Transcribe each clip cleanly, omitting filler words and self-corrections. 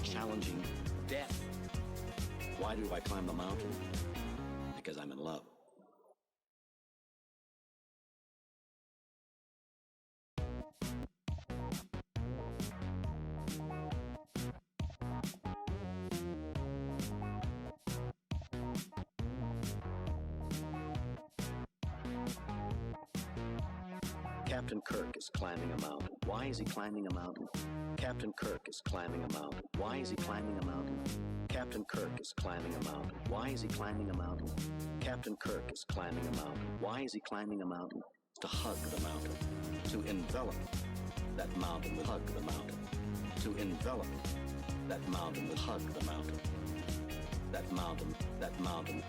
challenging death. Why do I climb the mountain? Because I'm in love. Captain Kirk is climbing a mountain. Why is he climbing a mountain? Captain Kirk is climbing a mountain. Why is he climbing a mountain? Captain Kirk is climbing a mountain. Why is he climbing a mountain? Captain Kirk is climbing a mountain. Why is he climbing a mountain? To hug the mountain. To envelop that mountain with hug the mountain. To envelop that mountain with hug the mountain. That mountain.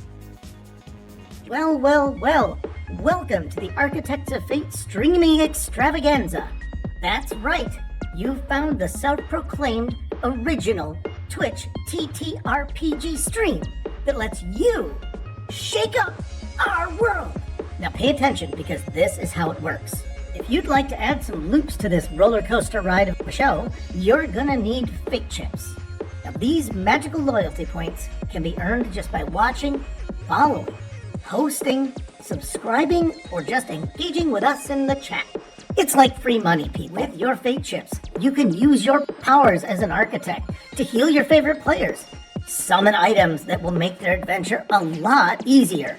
Well. Welcome to the Architects of Fate streaming extravaganza. That's right, you found the self-proclaimed original Twitch TTRPG stream that lets you shake up our world. Now pay attention, because this is how it works. If you'd like to add some loops to this roller coaster ride of a show, you're gonna need fate chips. Now these magical loyalty points can be earned just by watching, following, hosting, subscribing, or just engaging with us in the chat. It's like free money, people. With your fate chips, you can use your powers as an architect to heal your favorite players, summon items that will make their adventure a lot easier,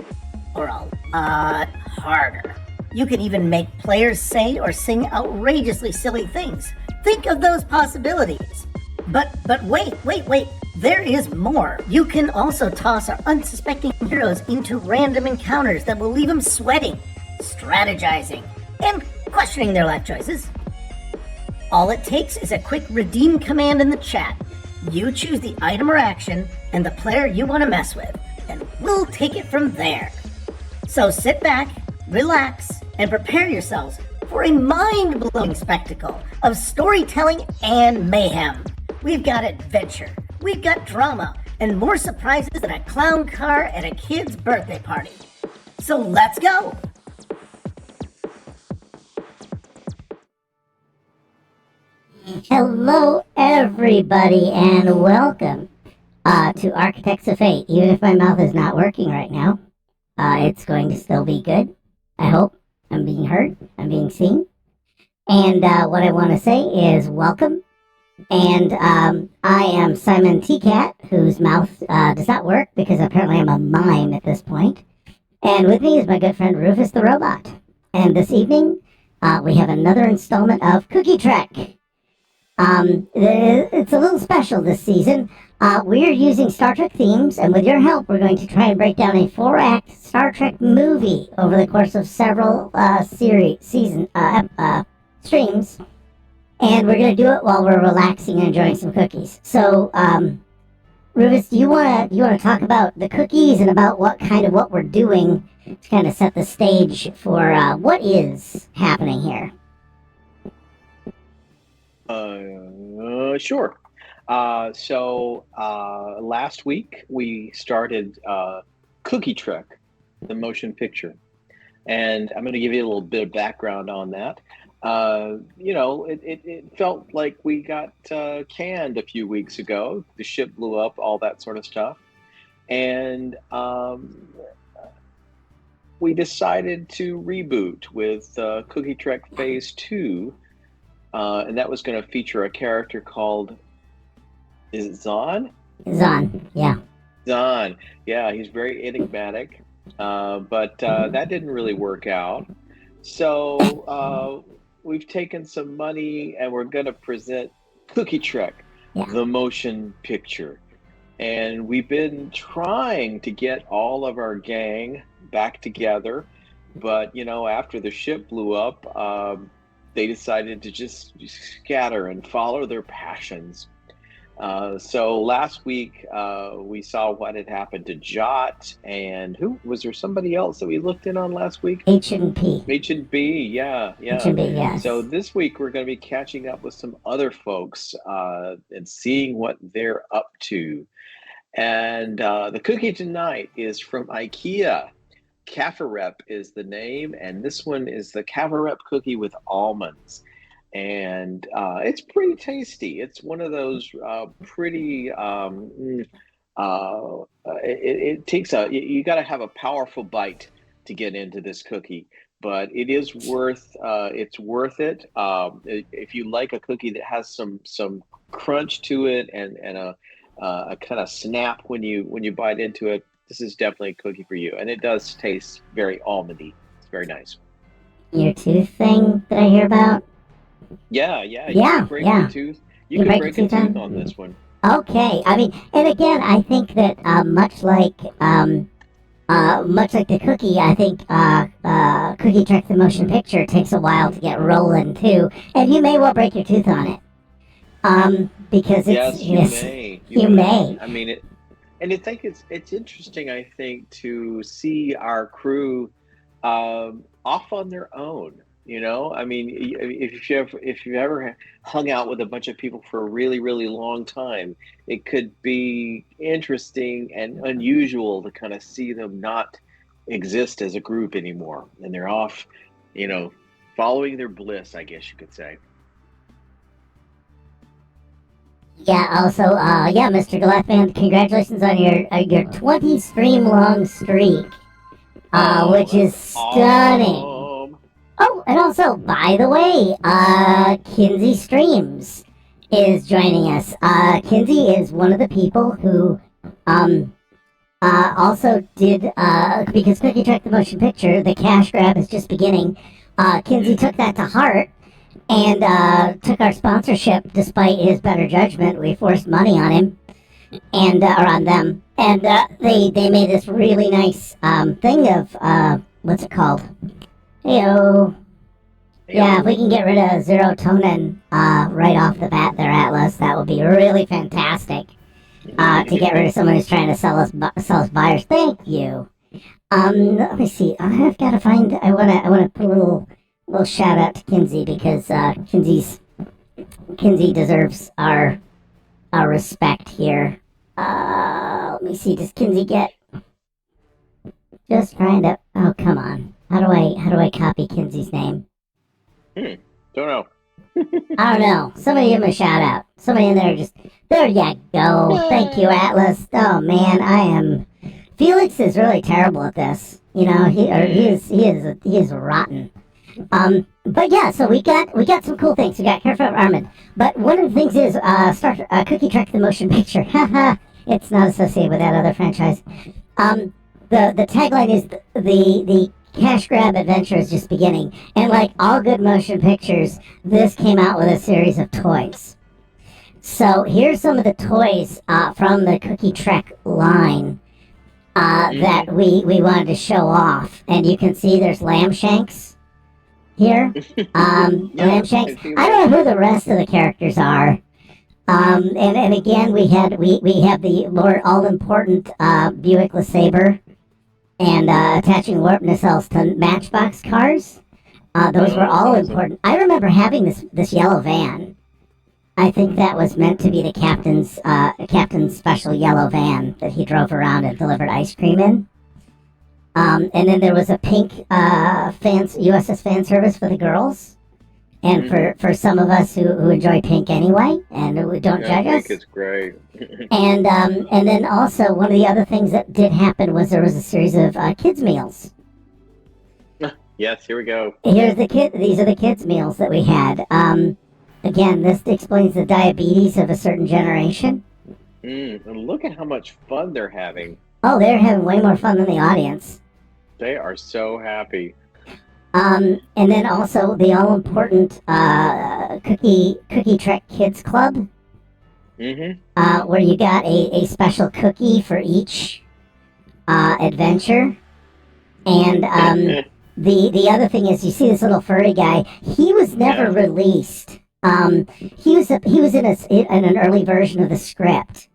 or a lot harder. You can even make players say or sing outrageously silly things. Think of those possibilities. But wait, there is more. You can also toss our unsuspecting heroes into random encounters that will leave them sweating, strategizing, and questioning their life choices. All it takes is a quick redeem command in the chat. You choose the item or action and the player you want to mess with, and we'll take it from there. So sit back, relax, and prepare yourselves for a mind-blowing spectacle of storytelling and mayhem. We've got adventure, we've got drama, and more surprises than a clown car at a kid's birthday party. So let's go! Hello everybody, and welcome to Architects of Fate. Even if my mouth is not working right now, it's going to still be good. I hope I'm being heard, I'm being seen. And what I want to say is welcome. And I am Simon T-Cat, whose mouth does not work because apparently I'm a mime at this point. And with me is my good friend Rufus the Robot. And this evening, we have another installment of Cookie Trek. It's a little special this season. We're using Star Trek themes, and with your help, we're going to try and break down a 4-act Star Trek movie over the course of several streams. And we're going to do it while we're relaxing and enjoying some cookies. So, Rufus, do you want to talk about the cookies and about what we're doing to kind of set the stage for what is happening here? Sure. So last week we started Cookie Trek, the motion picture. And I'm going to give you a little bit of background on that. It felt like we got canned a few weeks ago. The ship blew up, all that sort of stuff. And we decided to reboot with Cookie Trek Phase 2. And that was going to feature a character called, is it Zahn? Zahn, yeah. Zahn, yeah, he's very enigmatic. But that didn't really work out. So we've taken some money and we're going to present Cookie Trek, the motion picture. And we've been trying to get all of our gang back together. But, after the ship blew up, they decided to just scatter and follow their passions. So last week, we saw what had happened to Jot, and was there somebody else that we looked in on last week? H&P. H&B, yeah. H&B, yes. So this week, we're going to be catching up with some other folks and seeing what they're up to. And the cookie tonight is from IKEA. Caffarep is the name, and this one is the Caffarep cookie with almonds. and it's pretty tasty. It's one of those pretty. It takes you got to have a powerful bite to get into this cookie, but it is worth it's worth it. If you like a cookie that has some crunch to it and a kind of snap when you bite into it, this is definitely a cookie for you, and it does taste very almondy. It's very nice. Your tooth thing that I hear about? Yeah, yeah, you Yeah, could break yeah. your tooth. You You could break your break a tooth tooth on on? this one. Okay, I mean, and again, I think that much like the cookie, I think Cookie Trek the Motion Picture takes a while to get rolling too, and you may well break your tooth on it. Because Yes, you yes, may. You you may. may. I mean, and I think it's interesting. I think to see our crew off on their own. I mean, if you've ever hung out with a bunch of people for a really really long time, it could be interesting and unusual to kind of see them not exist as a group anymore, and they're off, you know, following their bliss, I guess you could say. Yeah. Also, yeah, Mr. Galathman, congratulations on your 20 stream long streak, Oh, which is that's stunning. awesome. Oh, and also, by the way, Kinsey Streams is joining us. Kinsey is one of the people who, also did, because Cookie Trek the Motion Picture, the cash grab is just beginning. Kinsey took that to heart and, took our sponsorship despite his better judgment. We forced money on him and, or on them. And, they made this really nice, thing of, what's it called? Heyo. Yeah, if we can get rid of serotonin right off the bat there, Atlas, that would be really fantastic. To get rid of someone who's trying to sell us buyers. Thank you. Let me see. I've got to find. I wanna put a little shout out to Kinsey because Kinsey deserves our respect here. Let me see. Does Kinsey get? Just trying to. Oh, come on. How do I copy Kinsey's name? Don't know. I don't know. Somebody give him a shout out. Somebody in there just. There you go. Thank you, Atlas. Oh man, I am. Felix is really terrible at this. He is rotten. But yeah, so we got some cool things. We got Careful Armand. But one of the things is Cookie Trek the Motion Picture. Haha. It's not associated with that other franchise. The tagline is the cash grab adventure is just beginning, and like all good motion pictures, this came out with a series of toys. So here's some of the toys from the Cookie Trek line that we wanted to show off, and you can see there's lamb shanks here. Lamb shanks. I don't know who the rest of the characters are. And again, we have the more all important Buick LeSabre. And attaching warp nacelles to Matchbox cars. Those were all important. I remember having this yellow van. I think that was meant to be the captain's special yellow van that he drove around and delivered ice cream in. And then there was a pink USS Fanservice for the girls. And for some of us who enjoy pink anyway, and who don't judge us. Pink is great. And then also one of the other things that did happen was there was a series of kids meals. Yes, here we go. These are the kids meals that we had. Again, this explains the diabetes of a certain generation. And look at how much fun they're having. Oh, they're having way more fun than the audience. They are so happy. And then also the all-important Cookie Trek Kids Club. Where you got a special cookie for each adventure. And the other thing is, you see this little furry guy. He was never released. He was in an early version of the script,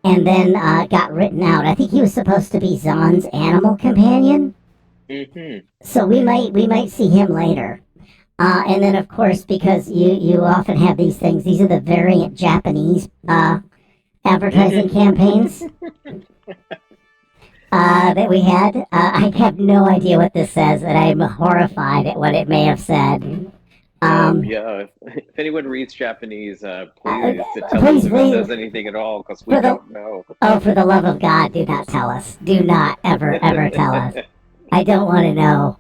and then got written out. I think he was supposed to be Zahn's animal companion. So we might see him later. And then, of course, because you often have these things, these are the variant Japanese advertising campaigns that we had. I have no idea what this says, and I'm horrified at what it may have said. Yeah. If anyone reads Japanese, please tell us please, if it says anything at all, because we don't know. Oh, for the love of God, do not tell us. Do not ever, ever tell us. I don't want to know.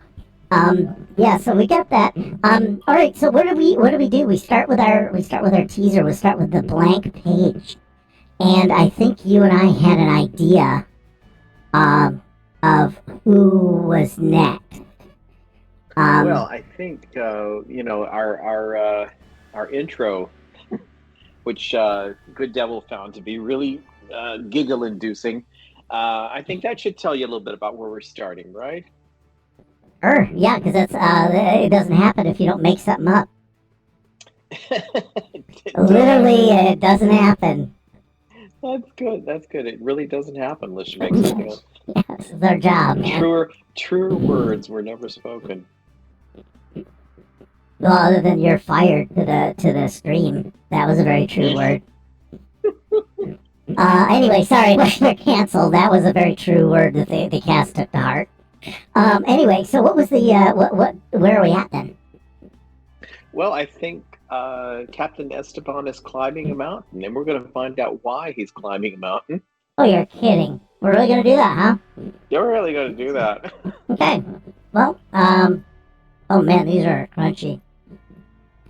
Yeah, so we got that. All right, so what do we do? We start with our teaser. We start with the blank page. And I think you and I had an idea of who was next. Well, I think our intro, which Good Devil found to be really giggle-inducing. I think that should tell you a little bit about where we're starting, right? Yeah, because that's it doesn't happen if you don't make something up. Literally, it doesn't happen. That's good. That's good. It really doesn't happen unless you make something up. Yeah, this is our job, man. Truer words were never spoken. Well, other than you're fired to the stream. That was a very true word. Anyway, sorry, you're canceled. That was a very true word that the cast took to heart. Anyway, so what was the where are we at then? Well, I think Captain Esteban is climbing a mountain, and we're going to find out why he's climbing a mountain. Oh, you're kidding. We're really going to do that, huh? You're really going to do that. Okay. Well, oh man, these are crunchy.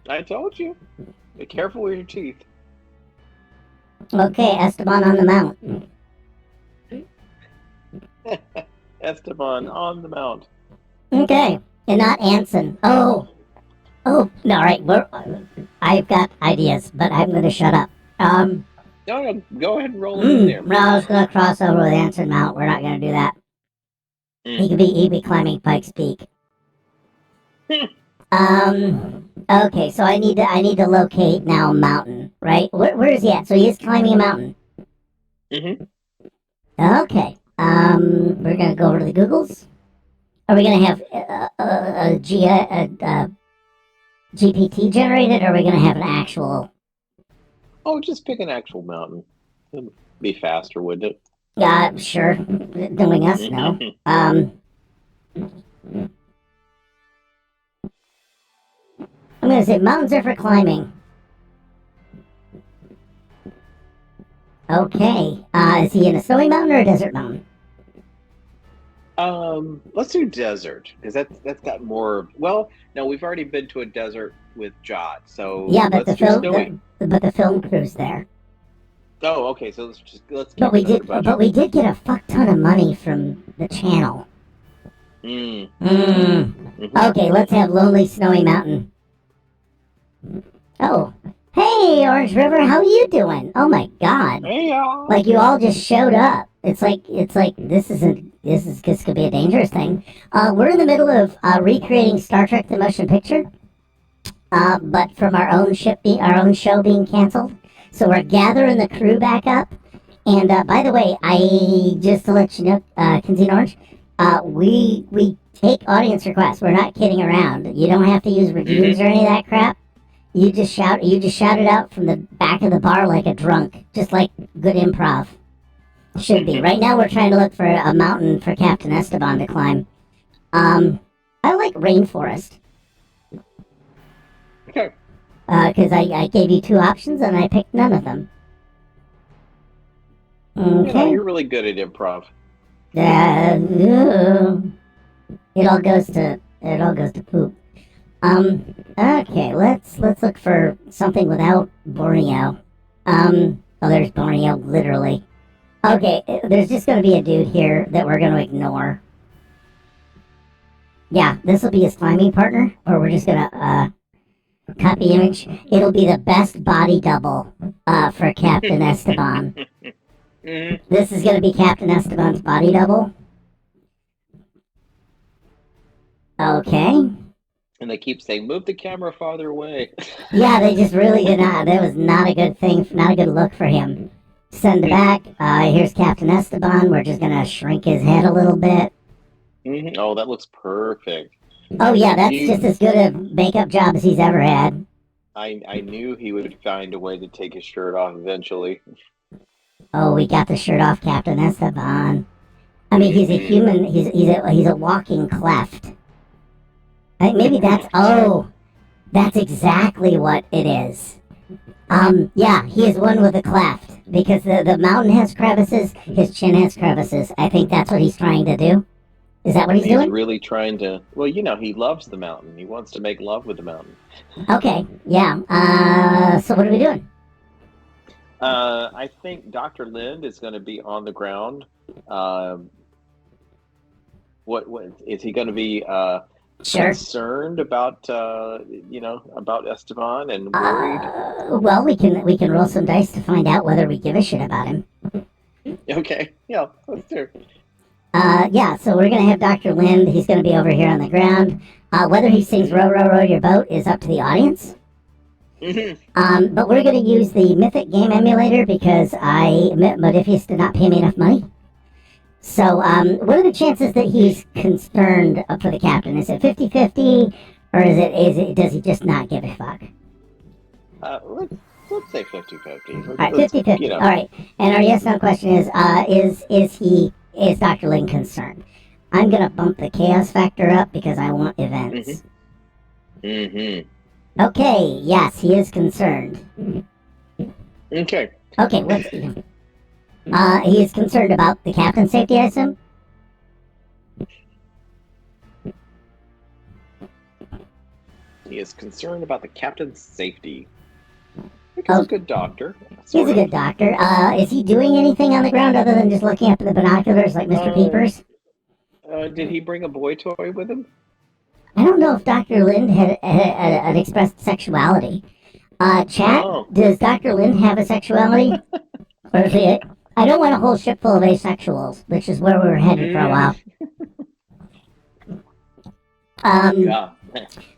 I told you. Be careful with your teeth. Okay, Esteban on the mountain. Esteban on the mount. Okay, and not Anson. Oh, all right. I've got ideas, but I'm going to shut up. No, go ahead and roll it in there. No, I was going to cross over with Anson Mount. We're not going to do that. He could be climbing Pike's Peak. Okay, so I need to locate now a mountain, right? Where is he at? So he is climbing a mountain. Mm-hmm. Okay. We're gonna go over to the Googles. Are we gonna have a GPT generated, or are we gonna have an actual? Oh, just pick an actual mountain. It'd be faster, wouldn't it? Yeah, sure. Knowing us, no. I'm gonna say mountains are for climbing. Okay. Is he in a snowy mountain or a desert mountain? Let's do desert, because that's got more. Well, no, we've already been to a desert with Jot, so yeah, but let's do snowy. But the film crew's there. Oh, okay. So let's. But we did get a fuck ton of money from the channel. Mm-hmm. Okay, let's have Lonely Snowy Mountain. Oh, hey, Orange River, how you doing? Oh my God! Hey, y'all. Like you all just showed up. It's like this could be a dangerous thing. We're in the middle of recreating Star Trek: The Motion Picture, but from our own show being canceled. So we're gathering the crew back up. And by the way, I just to let you know, Kinsey and Orange, we take audience requests. We're not kidding around. You don't have to use reviews or any of that crap. You just shout it out from the back of the bar like a drunk, just like good improv should be. Right now, we're trying to look for a mountain for Captain Esteban to climb. I like rainforest. Okay. Because I gave you two options and I picked none of them. Okay. You're really good at improv. It all goes to poop. Okay, let's look for something without Borneo. There's Borneo, literally. Okay, there's just gonna be a dude here that we're gonna ignore. Yeah, this will be his climbing partner, or we're just gonna, copy image. It'll be the best body double, for Captain Esteban. This is gonna be Captain Esteban's body double. Okay. And they keep saying, move the camera farther away. Yeah, they just really did not. That was not a good thing, not a good look for him. Send it back. Here's Captain Esteban. We're just going to shrink his head a little bit. Mm-hmm. Oh, that looks perfect. Oh, yeah, that's just as good a makeup job as he's ever had. I knew he would find a way to take his shirt off eventually. Oh, we got the shirt off Captain Esteban. I mean, he's a human. He's a walking cleft. Maybe that's... Oh, That's exactly what it is. Yeah, he is one with a cleft. Because the mountain has crevices, his chin has crevices. I think that's what he's trying to do. Is that what he's doing? He's really trying to, well, he loves the mountain. He wants to make love with the mountain. Okay, yeah. So what are we doing? I think Dr. Lind is going to be on the ground. What is he going to be concerned about? About Esteban and worried. Well, we can roll some dice to find out whether we give a shit about him. Okay, yeah, let's do. Yeah. So we're gonna have Dr. Lind. He's gonna be over here on the ground. Whether he sings "Row, row, row your boat" is up to the audience. Mm-hmm. But we're gonna use the Mythic Game Emulator because Modifius did not pay me enough money. So, what are the chances that he's concerned for the captain? Is it 50-50, or does he just not give a fuck? Let's say 50-50. All right, 50-50. All right. And our yes/no question is Dr. Lind concerned? I'm gonna bump the chaos factor up because I want events. Mm-hmm. Okay. Yes, he is concerned. Okay. Okay. What's he is concerned about the captain's safety, I assume? He is concerned about the captain's safety. He's a good doctor. He's a good doctor. Is he doing anything on the ground other than just looking up at the binoculars like Mr. Peepers? Did he bring a boy toy with him? I don't know if Dr. Lind had an expressed sexuality. Chat, does Dr. Lind have a sexuality? Or is he... I don't want a whole ship full of asexuals, which is where we were headed for a while.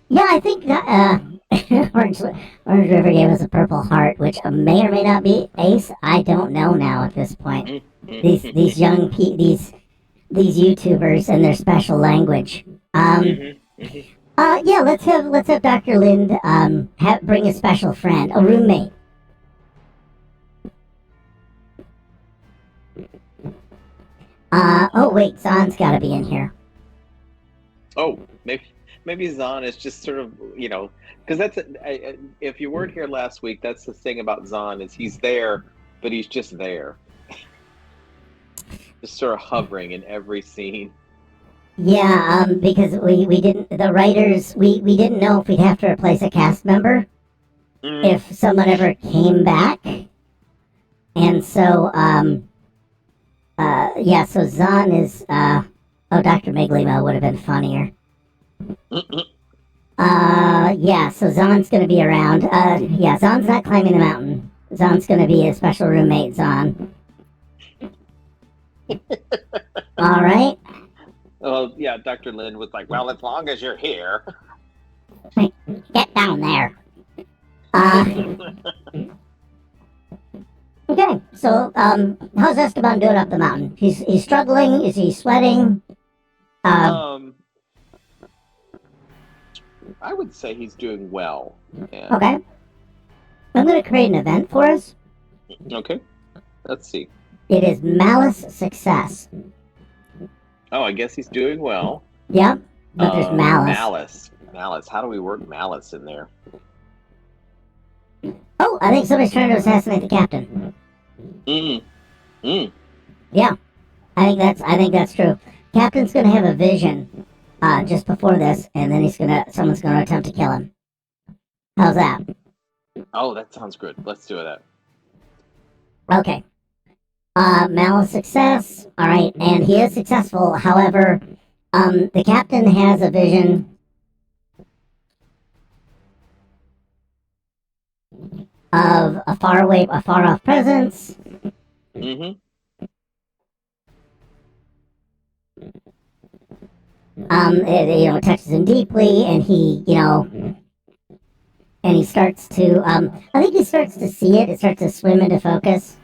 Yeah, I think that Orange River gave us a purple heart, which may or may not be ace. I don't know now at this point. These these YouTubers and their special language. Yeah, let's have Dr. Lind bring a special friend, a roommate. Oh wait, Zahn's got to be in here. Oh, maybe Zahn is just sort of, because if you weren't here last week, that's the thing about Zahn is he's there, but he's just there, just sort of hovering in every scene. Yeah, because we didn't, the writers, we didn't know if we'd have to replace a cast member if someone ever came back, and so yeah, so Zahn is, Dr. Miglimo would have been funnier. Yeah, so Zahn's gonna be around. Yeah, Zahn's not climbing the mountain. Zahn's gonna be a special roommate, Zahn. Alright. Well, yeah, Dr. Lind was like, well, as long as you're here. Get down there. Okay, so, how's Esteban doing up the mountain? He's struggling? Is he sweating? I would say he's doing well. Yeah. Okay. I'm going to create an event for us. Okay. Let's see. It is Malice Success. Oh, I guess he's doing well. Yep, but there's Malice. Malice. How do we work Malice in there? Oh, I think somebody's trying to assassinate the captain. Yeah, I think that's true. Captain's gonna have a vision, just before this, and then someone's gonna attempt to kill him. How's that? Oh, that sounds good. Let's do that. Okay. Malice success. All right, and he is successful. However, the captain has a vision of a far off presence. It touches him deeply, and he starts to I think he starts to see it. It starts to swim into focus.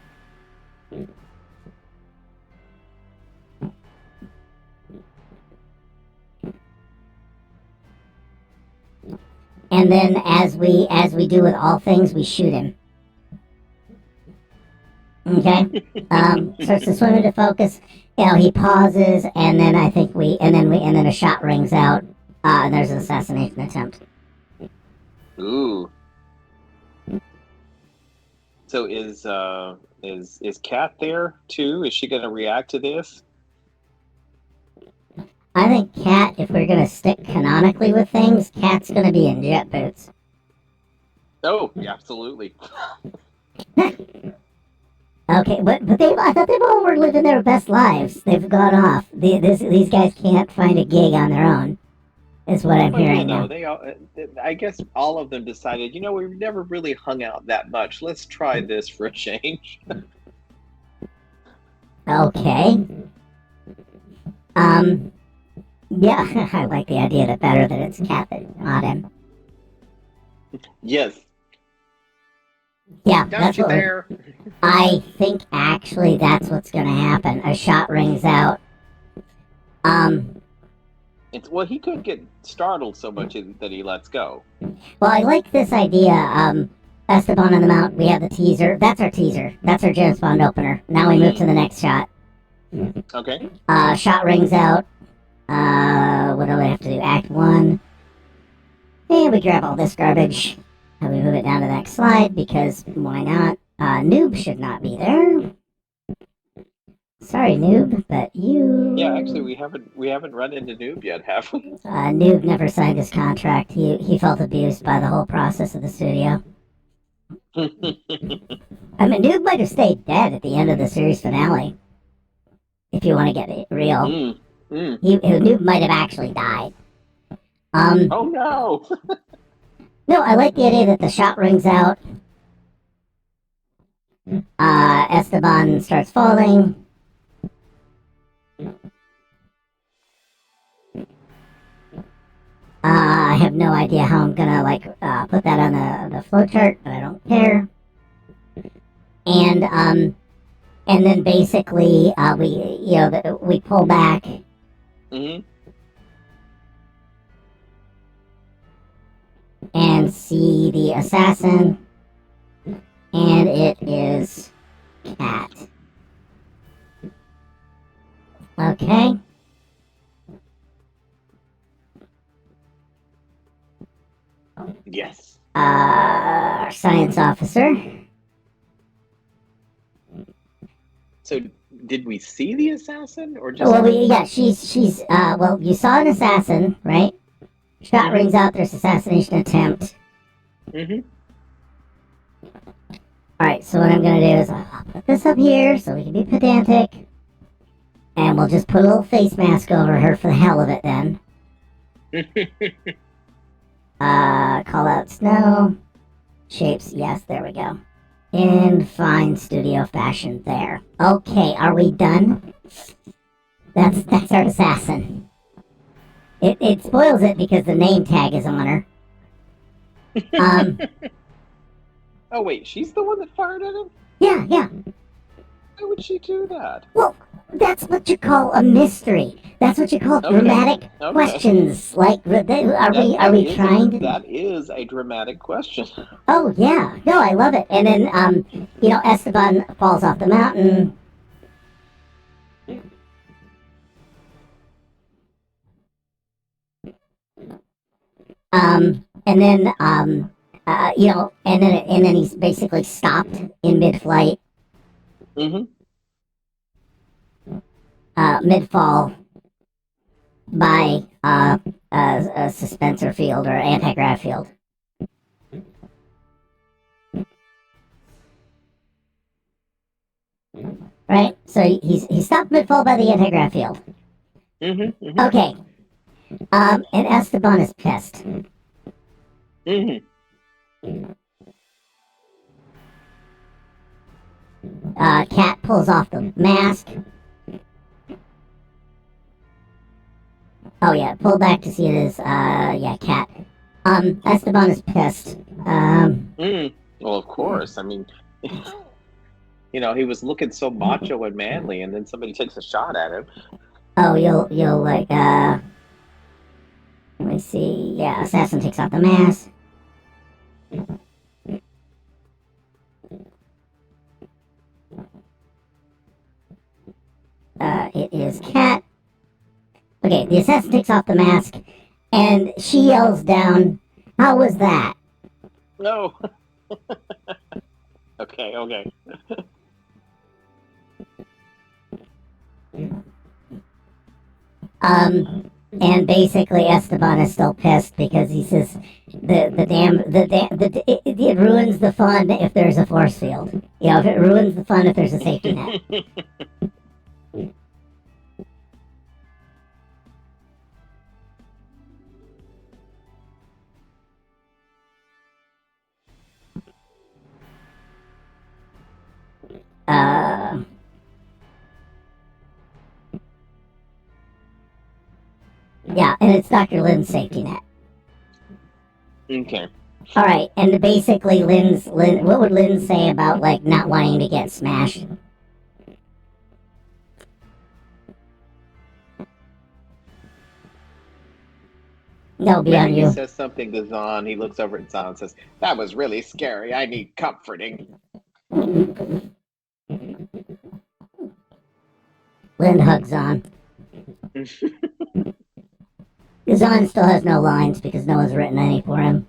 And then, as we do with all things, we shoot him. Okay, starts to swim into focus. He pauses, and then and then a shot rings out, and there's an assassination attempt. Ooh. So is Kat there too? Is she going to react to this? I think Kat, if we're gonna stick canonically with things, Kat's gonna be in jet boots. Oh, yeah, absolutely. Okay, but I thought they've all were living their best lives. They've gone off. These guys can't find a gig on their own, is what I'm Well, hearing no, now. they all. I guess all of them decided. We've never really hung out that much. Let's try this for a change. Okay. Yeah, I like the idea that better that it's Kat that not him. Yes. Yeah, Got that's you what there. I think actually that's what's gonna happen. A shot rings out. Well, he could get startled so much that he lets go. Well, I like this idea. Esteban on the Mount, we have the teaser. That's our teaser. That's our James Bond opener. Now we move to the next shot. Okay. Shot rings out. What do we have to do? Act 1. And we grab all this garbage. And we move it down to the next slide, because why not? Noob should not be there. Sorry, Noob, but you... Yeah, actually, we haven't run into Noob yet, have we? Noob never signed his contract. He felt abused by the whole process of the studio. I mean, Noob might have stayed dead at the end of the series finale. If you want to get it real. Noob might have actually died. Oh no! No, I like the idea that the shot rings out. Esteban starts falling. I have no idea how I'm gonna put that on the flowchart, but I don't care. And then basically we pull back. Mm-hmm. And see the assassin, and it is Kat. Okay. Yes. Our science officer. So, did we see the assassin, or just? Well, she's. Well, you saw an assassin, right? Shot rings out. There's assassination attempt. Mm-hmm. All right. So what I'm gonna do is I'll put this up here so we can be pedantic, and we'll just put a little face mask over her for the hell of it. Then. Call out snow. Shapes. Yes. There we go. In fine studio fashion there. Okay, are we done? That's our assassin. It spoils it because the name tag is on her. Oh wait, she's the one that fired at him? Yeah. Why would she do that? Well, that's what you call a mystery. That's what you call dramatic questions. Like, are we trying to? That is a dramatic question. Oh yeah, no, I love it. And then Esteban falls off the mountain. And then he's basically stopped in mid-flight. Mm-hmm. Mid-fall by a suspensor field or anti-grav field. Right? So he's stopped mid-fall by the anti-grav field. Mm-hmm. Okay. And Esteban is pissed. Mm-hmm. Kat pulls off the mask. Oh yeah, pull back to see it is, Kat. Esteban is pissed. Well, of course. I mean, he was looking so macho and manly, and then somebody takes a shot at him. Oh, you'll let me see. Yeah, assassin takes off the mask. It is Kat. Okay, the assassin takes off the mask, and she yells down, "How was that?" No. Okay. And basically Esteban is still pissed because he says it ruins the fun if there's a force field. You know, if it ruins the fun if there's a safety net. Yeah, and it's Dr. Lynn's safety net. Okay. All right, and basically, what would Lynn say about like not wanting to get smashed? No, beyond Maybe you. he says something to Zahn. He looks over at Zahn and says, "That was really scary. I need comforting." Lynn hugs on. Zahn still has no lines because no one's written any for him.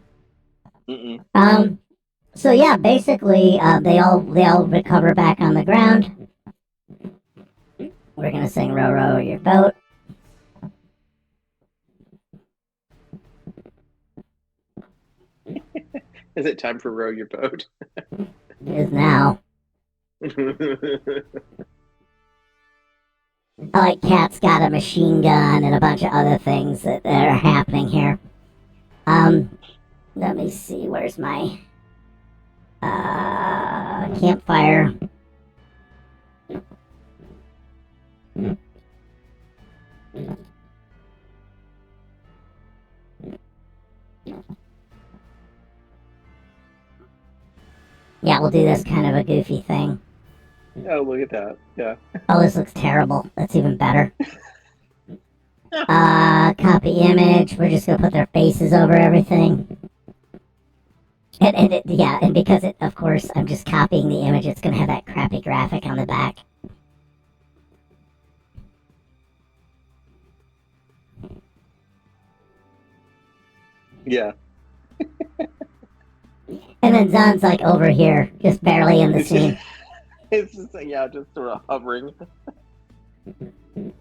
Mm-mm. So yeah, basically, they all recover back on the ground. We're gonna sing "Row, Row Your Boat." Is it time for row your boat? It is now. Like Cat's got a machine gun and a bunch of other things that are happening here. Let me see. Where's my campfire? Yeah, we'll do this kind of a goofy thing. Oh, look at that. Yeah. Oh, this looks terrible. That's even better. Copy image. We're just gonna put their faces over everything. And because of course, I'm just copying the image, it's gonna have that crappy graphic on the back. Yeah. And then Zahn's like over here, just barely in the scene. It's just just sort of hovering.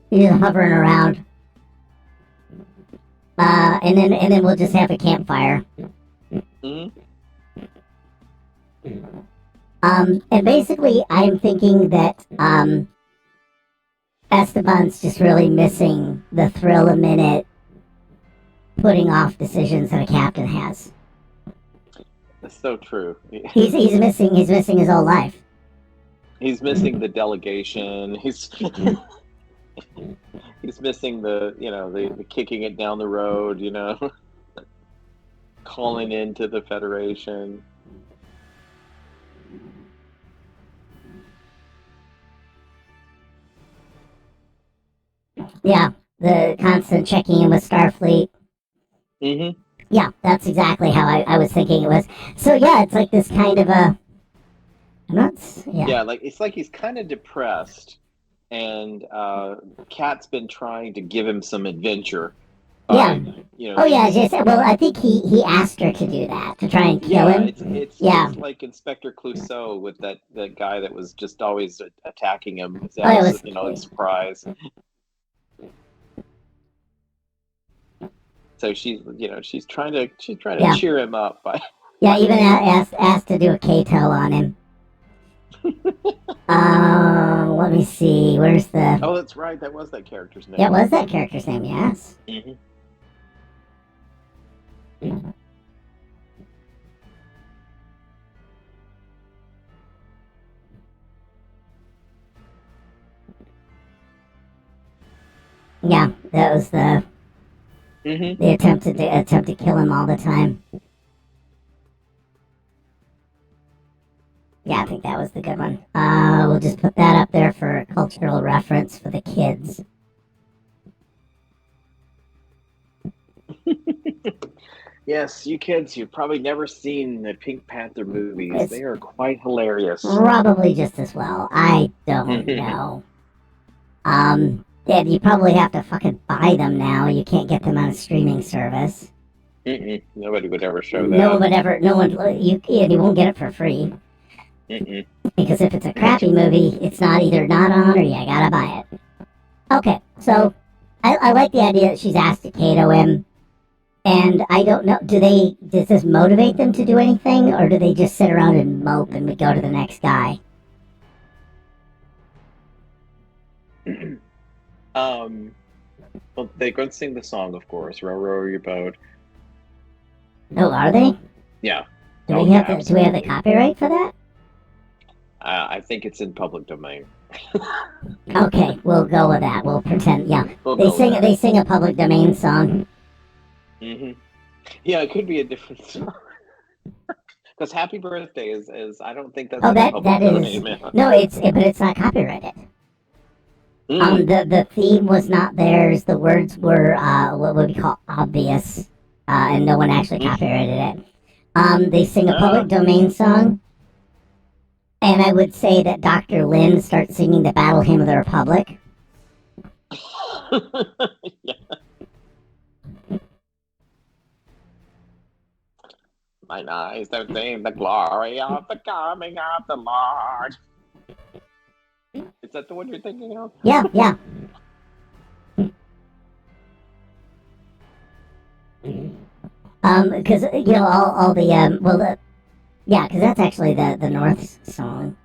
He's hovering around. And then we'll just have a campfire. Mm-hmm. And basically, I'm thinking that Esteban's just really missing the thrill a minute putting off decisions that a captain has. That's so true. He's missing his whole life. He's missing the delegation. He's missing the kicking it down the road. Calling into the Federation. Yeah, the constant checking in with Starfleet. Mm-hmm. Yeah, that's exactly how I was thinking it was. So yeah, it's like this kind of a. Yeah, like it's like he's kind of depressed, and Kat's been trying to give him some adventure. Oh yeah, well, I think he asked her to do that to try and kill him. It's like Inspector Clouseau with that guy that was just always attacking him. Like surprise. So she's trying to cheer him up by. Yeah, even asked to do a Kato on him. Let me see. Where's the? Oh, that's right. That was that character's name. Yeah, it was that character's name. Yes. Mm-hmm. Yeah, that was the attempt to kill him all the time. Yeah, I think that was the good one. We'll just put that up there for cultural reference for the kids. Yes, you kids, you've probably never seen the Pink Panther movies. They are quite hilarious. Probably just as well. I don't know. Yeah, you probably have to fucking buy them now. You can't get them on a streaming service. Nobody would ever show No one that. would ever. No one. You won't get it for free. Mm-mm. Because if it's a crappy movie, it's not either not on or you gotta buy it. Okay, so I like the idea that she's asked to Cato him, and I don't know. Does this motivate them to do anything, or do they just sit around and mope and we go to the next guy? Well, they're going to sing the song, of course. Row, row your boat. Oh, are they? Yeah. Do Oh, we have yeah, the, do we have the absolutely. copyright for that? I think it's in public domain. Okay, we'll go with that. We'll pretend. Yeah, We'll they go with sing. that. They sing a public domain song. Yeah, it could be a different song. Because Happy Birthday is I don't think that's Oh, in the that public is domain, man. no. But it's not copyrighted. The theme was not theirs. The words were what would we call obvious, and no one actually copyrighted it. They sing a public domain song, and I would say that Dr. Lynn starts singing the Battle Hymn of the Republic. Yeah. Mine eyes have seen the glory of the coming of the Lord. Is that the one you're thinking of? Yeah. Because all the because that's actually the North song.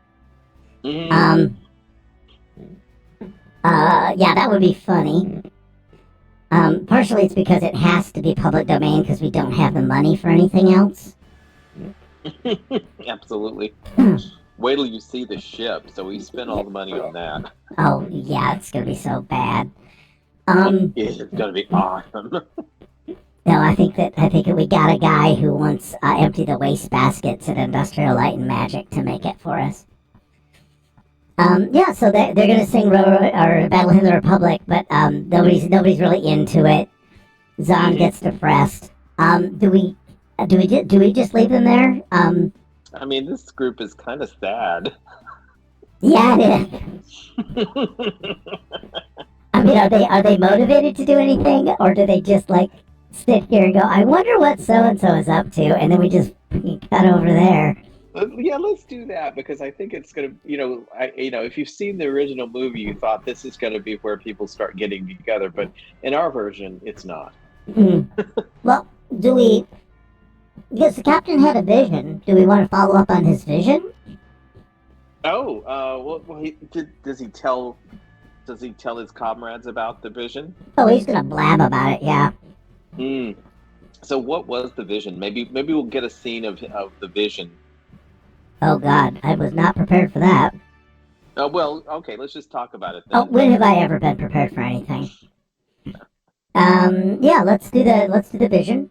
Mm-hmm. Yeah, that would be funny. Partially it's because it has to be public domain because we don't have the money for anything else. Absolutely. Wait till you see the ship. So we spent all the money on that. Oh yeah, it's gonna be so bad. It's gonna be awesome. No, I think that we got a guy who wants empty the waste baskets at Industrial Light and Magic to make it for us. Yeah, so they're gonna sing or Battle Hymn of the Republic, but nobody's really into it. Zahn gets depressed. Do we just leave them there? I mean, this group is kind of sad. Yeah, it is. I mean, are they motivated to do anything, or do they just like sit here and go, I wonder what so and so is up to, and then we just cut over there? Yeah, let's do that because I think it's gonna, if you've seen the original movie, you thought this is gonna be where people start getting together, but in our version, it's not. Well, because the captain had a vision, do we want to follow up on his vision? Oh, does he tell his comrades about the vision? Oh, he's gonna blab about it, yeah. So what was the vision? Maybe we'll get a scene of the vision. Oh God, I was not prepared for that. Oh well, okay, let's just talk about it then. Oh, when have I ever been prepared for anything? Yeah, let's do the vision.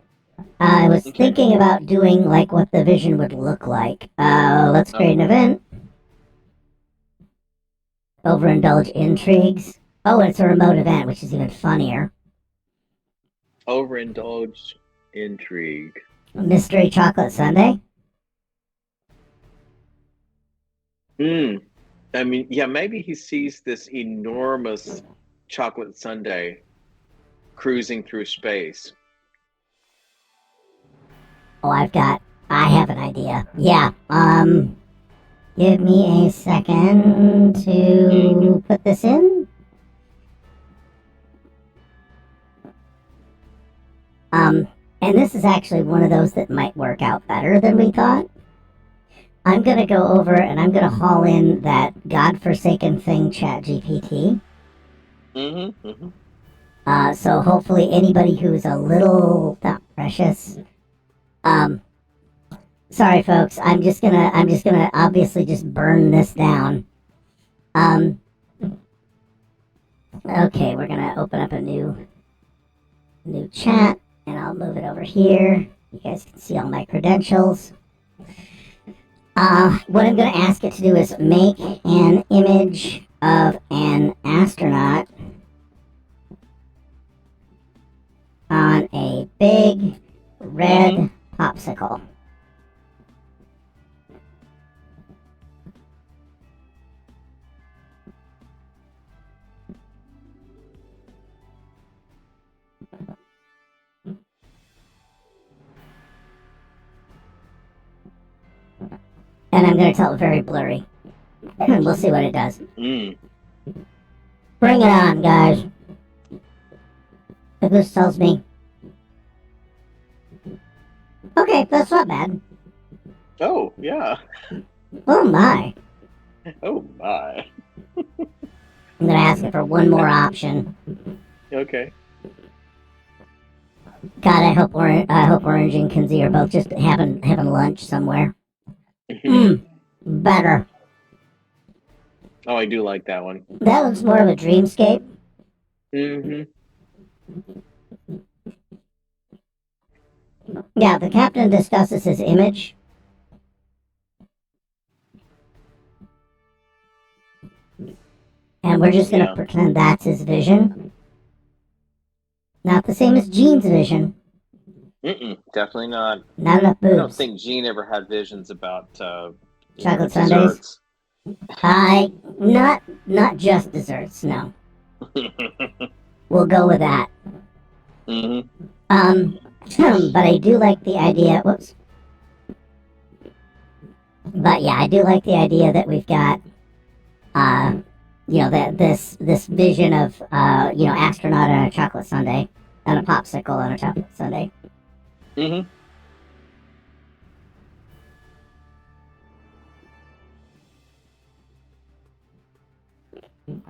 I was thinking about doing like what the vision would look like. Let's create an event. Overindulge intrigues. Oh, and it's a remote event, which is even funnier. Overindulge intrigue. Mystery chocolate sundae. I mean, yeah, maybe he sees this enormous chocolate sundae cruising through space. Oh, I have an idea. Yeah, give me a second to put this in. And this is actually one of those that might work out better than we thought. I'm gonna go over and I'm gonna haul in that godforsaken thing, ChatGPT. So hopefully anybody who's a little not precious. Sorry folks, I'm just gonna obviously just burn this down. Okay, we're gonna open up a new chat and I'll move it over here. You guys can see all my credentials. What I'm going to ask it to do is make an image of an astronaut on a big red popsicle. and I'm going to tell it very blurry. We'll see what it does. Mm. Bring it on, guys. The goose tells me. Okay, that's not bad. Oh, yeah. Oh my. Oh, my. I'm going to ask it for one more option. Okay. God, I hope Orange and Kinsey are both just having lunch somewhere. Better. Oh, I do like that one. That looks more of a dreamscape. Mm-hmm. Yeah, the captain discusses his image. And we're just going to pretend that's his vision. Not the same as Gene's vision. Definitely not. Not enough boobs. I don't think Gene ever had visions about chocolate sundaes. Not just desserts. No. We'll go with that. But I do like the idea. Whoops. But yeah, I do like the idea that we've got, that this vision of, astronaut on a chocolate sundae and a popsicle on a chocolate sundae. Mm-hmm.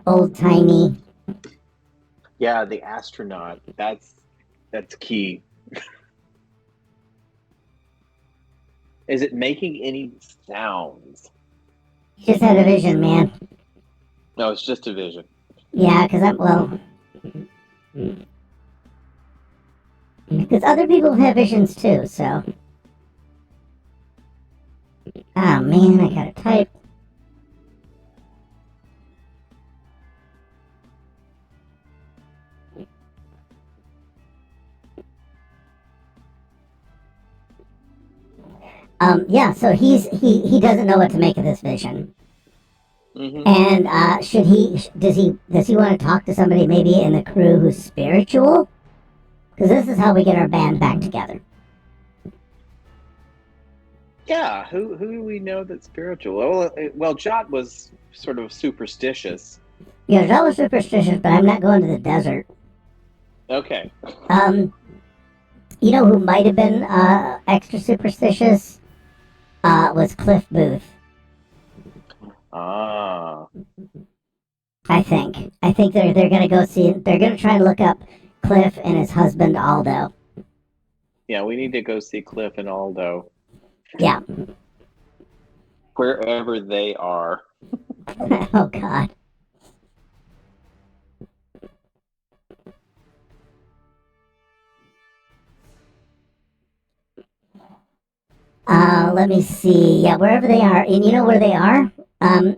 Old timey. Yeah, the astronaut. That's key. Is it making any sounds? Just had a vision, man. No, it's just a vision. Yeah, because other people have visions too, so. Oh man, I gotta type. Yeah, so he doesn't know what to make of this vision. Mm-hmm. And does he want to talk to somebody maybe in the crew who's spiritual? Because this is how we get our band back together. Yeah, who do we know that's spiritual? Well, Jot was sort of superstitious. Yeah, Jot was superstitious, but I'm not going to the desert. Okay. You know who might have been extra superstitious? Was Cliff Booth. Ah. I think they're gonna go see. They're gonna try and look up Cliff and his husband Aldo. Yeah, we need to go see Cliff and Aldo. Yeah. Wherever they are. Oh God. Let me see. Yeah, wherever they are, and you know where they are.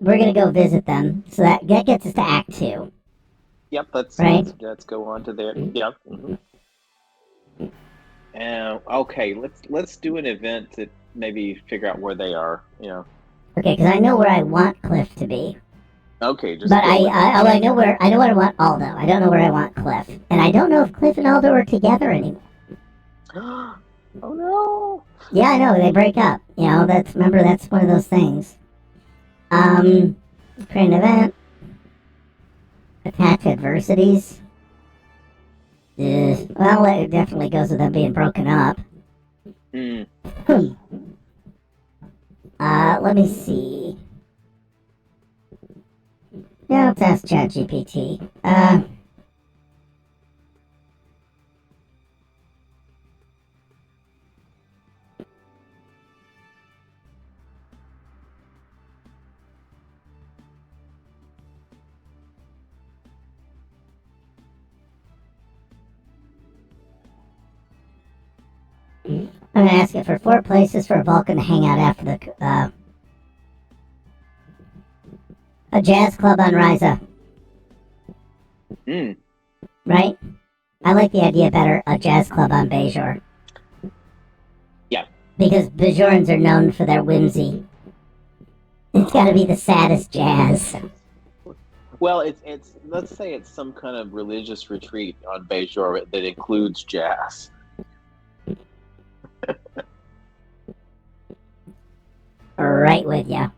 We're gonna go visit them. So that gets us to Act 2. Yep, let's go on to there. Yep. Mm-hmm. Okay, let's do an event to maybe figure out where they are. Okay, because I know where I want Cliff to be. Okay, just. But I know where I want Aldo. I don't know where I want Cliff, and I don't know if Cliff and Aldo are together anymore. Oh no! Yeah, I know they break up. That's one of those things. Create an event. Attach adversities. Well, it definitely goes with them being broken up. Let me see. Yeah, let's ask ChatGPT. I'm gonna ask it for 4 places for Vulcan to hang out after the a jazz club on Ryza. Right? I like the idea better, a jazz club on Bajor. Yeah. Because Bajorans are known for their whimsy. It's gotta be the saddest jazz. Well, it's let's say it's some kind of religious retreat on Bajor that includes jazz. Right with ya.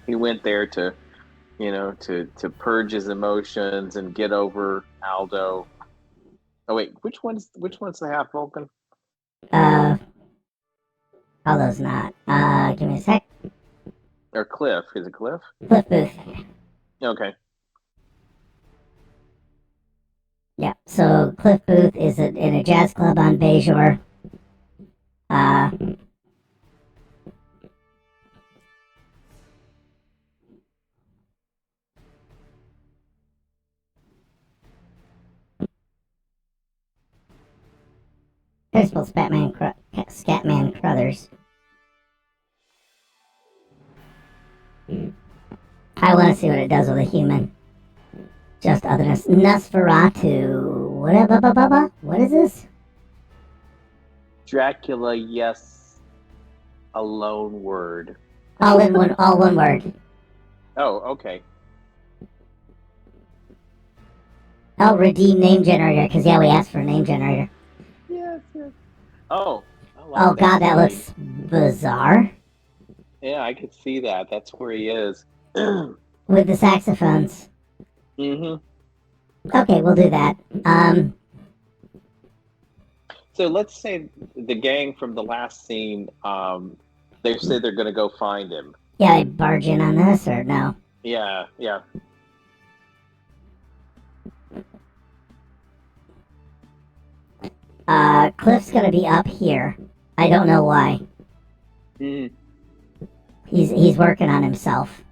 He went there to, to purge his emotions and get over Aldo. Oh wait, which one's the half Vulcan? Aldo's not. Give me a sec. Or Cliff? Is it Cliff? Cliff Booth. Okay. Yeah, so Cliff Booth is in a jazz club on Bajor. There's both Scatman Crothers. I want to see what it does with a human. Just otherness. Nosferatu. What is this? Dracula, yes. A lone word. All one word. Oh, okay. Oh, redeem name generator, because yeah, we asked for a name generator. Yes. Oh. Oh god, that looks bizarre. Yeah, I could see that. That's where he is. With the saxophones. Mm-hmm. Okay, we'll do that. So let's say the gang from the last scene, they say they're going to go find him. Yeah, I barge in on this, or no? Yeah. Cliff's gonna be up here. I don't know why. Mm. He's working on himself.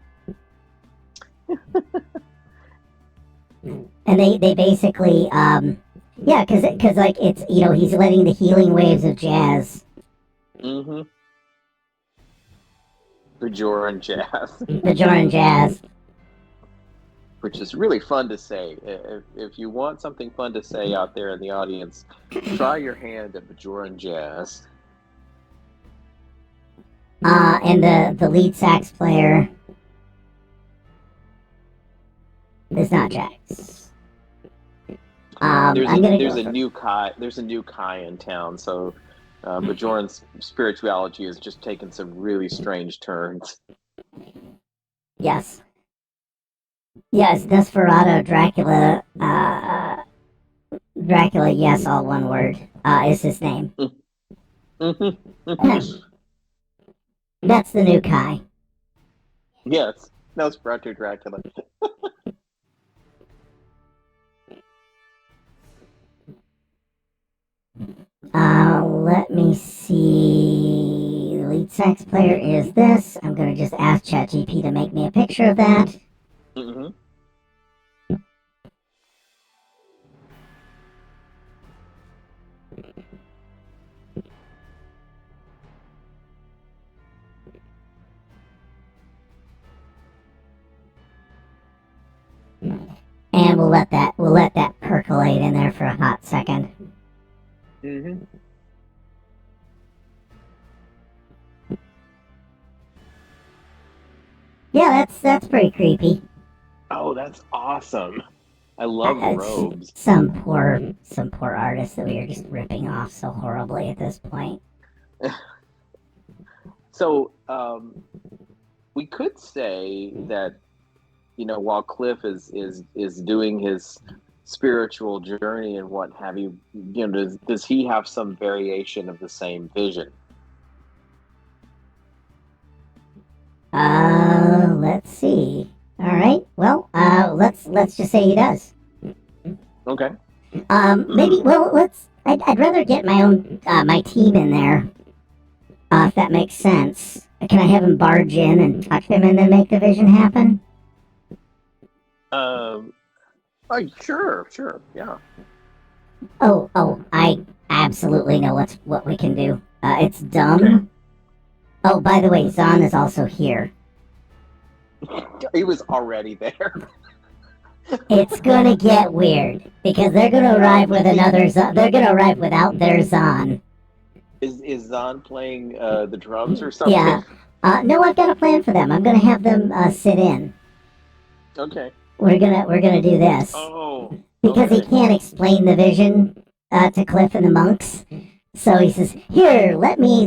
And they basically, yeah, cause like it's, he's letting the healing waves of jazz. Mm-hmm. Bajoran jazz. Bajoran jazz. Which is really fun to say. If you want something fun to say out there in the audience, try your hand at Bajoran jazz. And the lead sax player is not Jax. There's a new Kai in town, so Bajoran's spirituality has just taken some really strange turns. Yes. Yes, Nosferatu, Dracula, yes, all one word, is his name. That's the new Kai. Yes, Nosferatu, Dracula. Let me see. The lead sax player is this. I'm gonna just ask ChatGPT to make me a picture of that. Mm-hmm. And we'll let that percolate in there for a hot second. Mm-hmm. Yeah, that's pretty creepy. Oh, that's awesome. I love the robes. Some poor artist that we are just ripping off so horribly at this point. So, we could say that, while Cliff is doing his spiritual journey and what have you, does he have some variation of the same vision? Let's see. All right. Well, let's just say he does. Okay. Maybe. Well, I'd rather get my own my team in there. If that makes sense. Can I have him barge in and touch him and then make the vision happen? Sure, yeah. Oh, I absolutely know what we can do. It's dumb. Okay. Oh, by the way, Zahn is also here. He was already there. It's gonna get weird because they're gonna arrive with another Zahn. They're gonna arrive without their Zahn. Is Zahn playing the drums or something? Yeah. No, I've got a plan for them. I'm gonna have them sit in. Okay. We're gonna do this. Oh. Because he can't explain the vision to Cliff and the monks, so he says, "Here, let me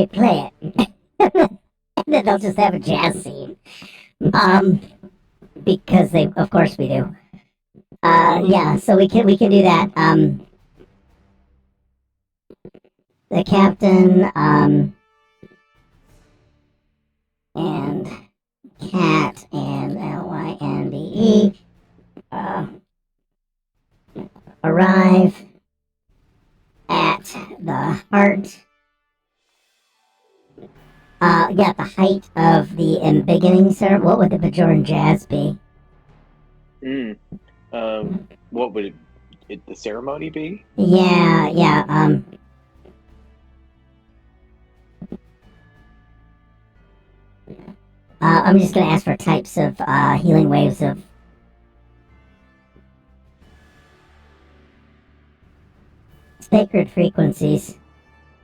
play it." and then they'll just have a jazz scene. Because of course we do. Yeah, so we can do that. The captain, and Cat and Lynde arrive at the heart. Yeah, the height of the embiggening ceremony. What would the Bajoran jazz be? What would the ceremony be? Yeah. I'm just gonna ask for types of healing waves of sacred frequencies.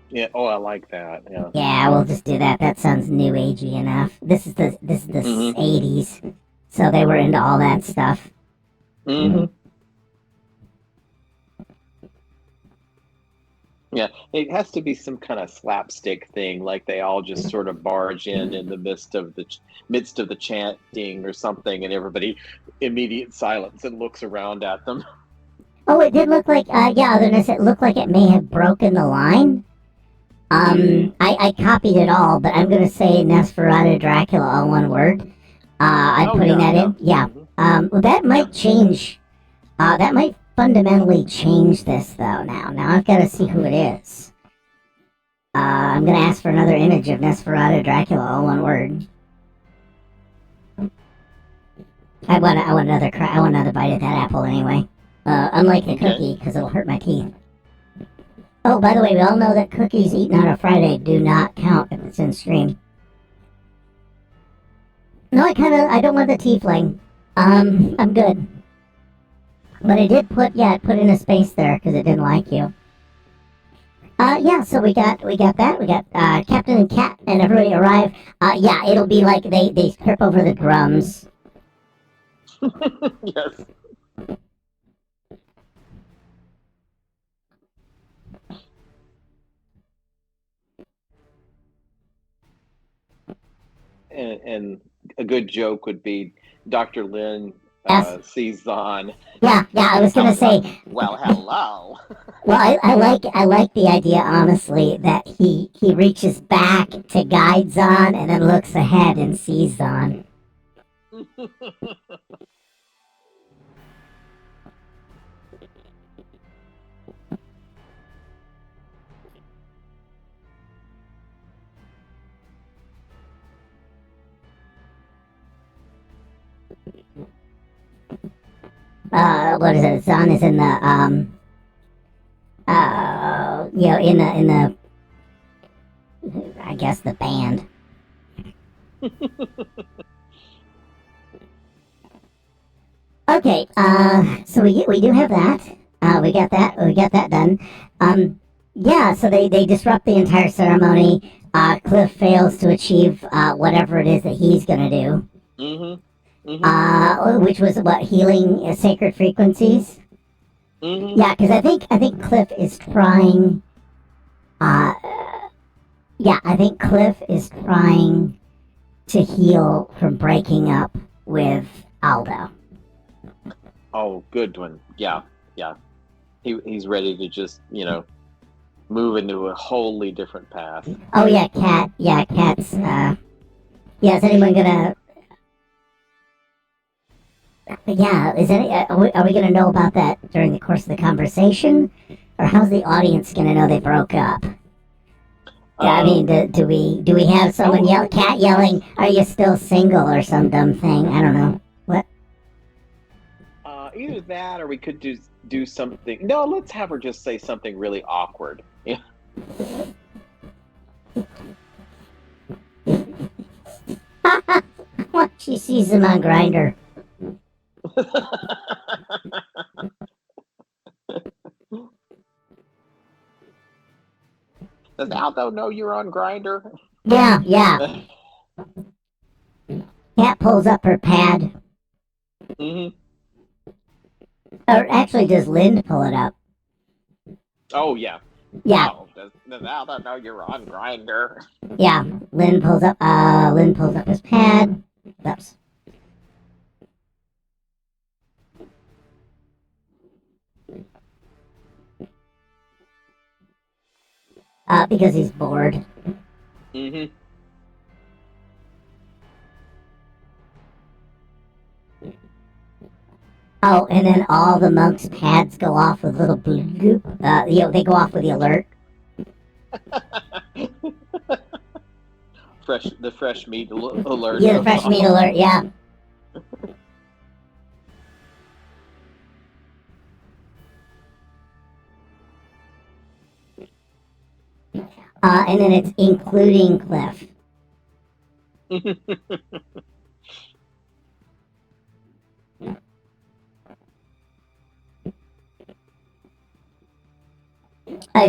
Yeah. Oh, I like that. Yeah. Yeah, we'll just do that. That sounds new agey enough. This is the 80s, so they were into all that stuff. Yeah, it has to be some kind of slapstick thing, like they all just sort of barge in the midst of the chanting or something, and everybody immediate silence and looks around at them. Oh, it did look like otherness. It looked like it may have broken the line. I copied it all, but I'm gonna say Nosferatu Dracula all one word. I'm putting that in. Yeah. Well, that might change. That might fundamentally change this though. Now I've got to see who it is. I'm gonna ask for another image of Nosferatu Dracula, all one word. I want another bite of that apple anyway. Unlike the cookie, because it'll hurt my teeth. Oh, by the way, we all know that cookies eaten on a Friday do not count if it's in stream. No, I don't want the tiefling. I'm good. But I did put in a space there because it didn't like you. Yeah, so we got that. We got Captain and Cat and everybody arrive. Yeah, it'll be like they trip over the drums. Yes. And a good joke would be Dr. Lin sees Zahn. Yeah, I was gonna say. Well, hello. Well, I like the idea honestly that he reaches back to guide Zahn and then looks ahead and sees Zahn. What is it? Zahn is in the in the I guess the band. Okay, so we do have that. We got that done. Yeah, so they disrupt the entire ceremony. Cliff fails to achieve whatever it is that he's gonna do. Which was what, healing sacred frequencies. Yeah, because I think Cliff is trying. I think Cliff is trying to heal from breaking up with Aldo. Oh, good one. Yeah. He's ready to just, move into a wholly different path. Oh yeah, Cat. Yeah, Cat's. Is anyone gonna? Yeah, are we gonna know about that during the course of the conversation, or how's the audience gonna know they broke up? Yeah, I mean, do we have someone Cat yelling, "Are you still single?" or some dumb thing? I don't know. What? Either that, or we could do something. No, let's have her just say something really awkward. Yeah. What? She sees him on Grindr. Does Aldo know you're on Grindr? Yeah. Cat pulls up her pad. Or actually, does Lynde pull it up? Oh yeah. Yeah, Oh, now that know you're on Grinder. yeah. Lynn pulls up his pad. Oops. Because he's bored. Mm-hmm. Oh, and then all the monks' pads go off with little bloop. They go off with the alert. The fresh meat alert Yeah, the goes fresh meat off. alert. Yeah. And then it's including Cliff. I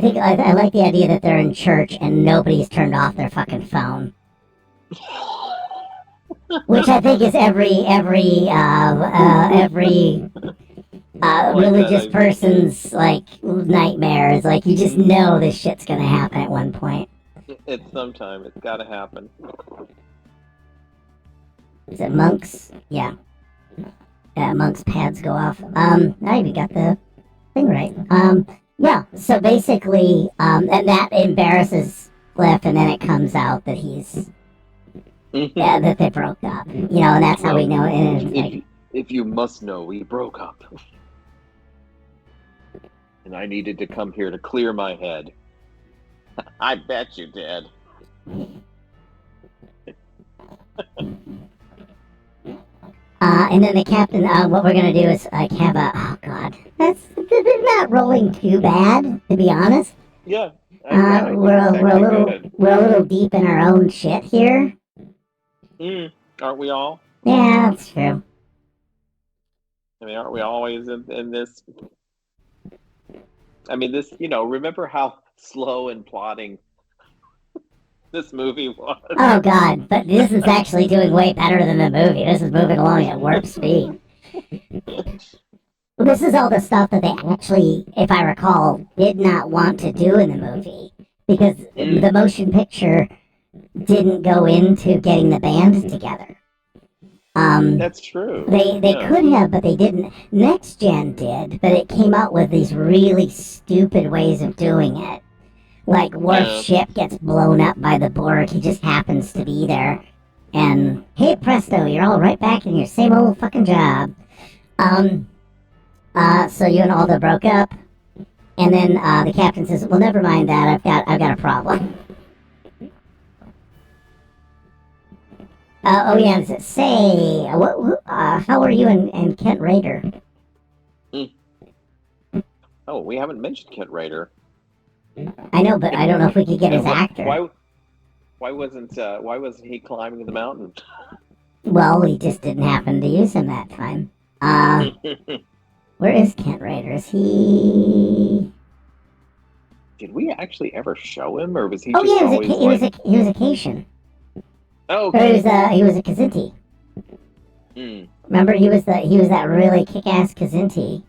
like the idea that they're in church and nobody's turned off their fucking phone. Which I think is every religious person's like nightmare. Is like you just know this shit's gonna happen at one point. It's sometime. It's got to happen. Is it monks? Yeah. Monks' pads go off. I even got the thing right. Yeah. So basically, and that embarrasses Cliff, and then it comes out that that they broke up. And that's how we know it. If you must know, we broke up. And I needed to come here to clear my head. I bet you did. And then the captain, what we're gonna do is like have oh god, they're not rolling too bad, to be honest. Yeah. We're a little deep in our own shit here. Aren't we all? Yeah, that's true. I mean, aren't we always in this? I mean, this, remember how slow and plotting this movie was? Oh god, but this is actually doing way better than the movie. This is moving along at warp speed. This is all the stuff that they actually, if I recall, did not want to do in the movie. Because the motion picture didn't go into getting the band together. That's true. They could have, but they didn't. Next Gen did, but it came out with these really stupid ways of doing it. Like, Worf's ship gets blown up by the Borg, he just happens to be there. And, hey presto, you're all right back in your same old fucking job. So you and Aldo broke up, and then the captain says, well, never mind that, I've got a problem. Oh yeah, does it say, how are you and Kent Rader? Oh, we haven't mentioned Kent Rader. I know, but I don't know if we could get his actor. Why wasn't he climbing the mountain? Well, we just didn't happen to use him that time. Where is Kent Rader? Is he? Did we actually ever show him, or was he? Oh just yeah, he was a Cation. Oh, okay. He was a Kazinti. Remember, he was that really kick-ass Kazinti,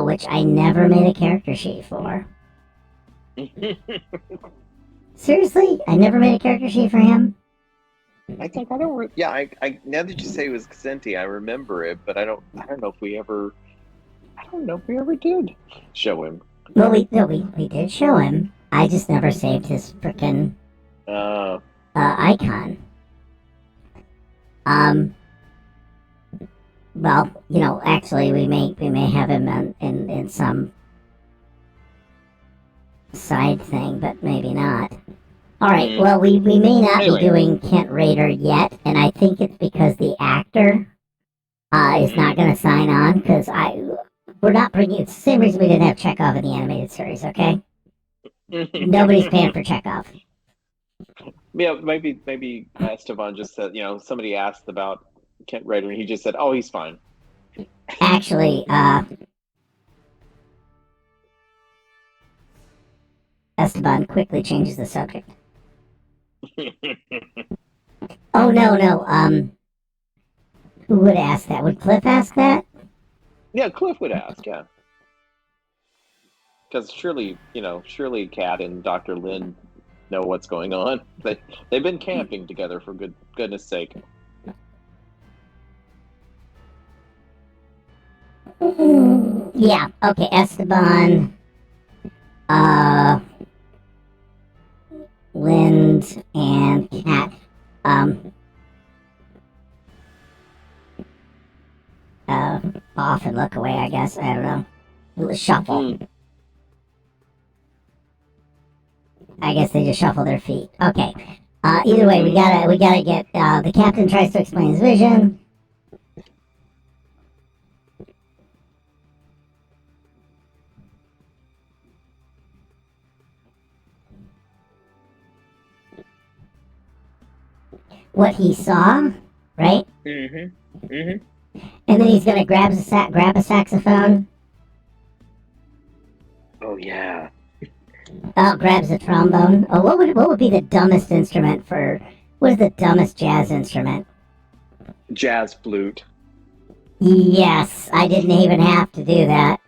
which I never made a character sheet for. Seriously, I never made a character sheet for him. I don't. Yeah, I. Now that you say it was Kazinti, I remember it, but I don't know if we ever. I don't know if we ever did show him. Well, we did show him. I just never saved his frickin' icon. Well, actually, we may have him in some side thing, but maybe not. All right. Well, we may not be doing Kent Rader yet, and I think it's because the actor is not going to sign on because we're not bringing. It's the same reason we didn't have Chekhov in the animated series. Okay. Nobody's paying for Chekhov. Yeah, maybe Esteban just said, somebody asked about Kent Rader, and he just said, "Oh, he's fine." Actually, Esteban quickly changes the subject. Oh no. Who would ask that? Would Cliff ask that? Yeah, Cliff would ask. Yeah. Because surely Kat and Dr. Lynn know what's going on. They've been camping together, for goodness sake. Yeah, okay, Esteban, Lind, and Kat, off and look away, I guess, I don't know, shuffle. I guess they just shuffle their feet. Okay, either way, we gotta get, the captain tries to explain his vision. What he saw, right? And then he's gonna grab a saxophone. Oh yeah. Oh, grabs a trombone. Oh, what would be the dumbest instrument for? What is the dumbest jazz instrument? Jazz flute. Yes, I didn't even have to do that.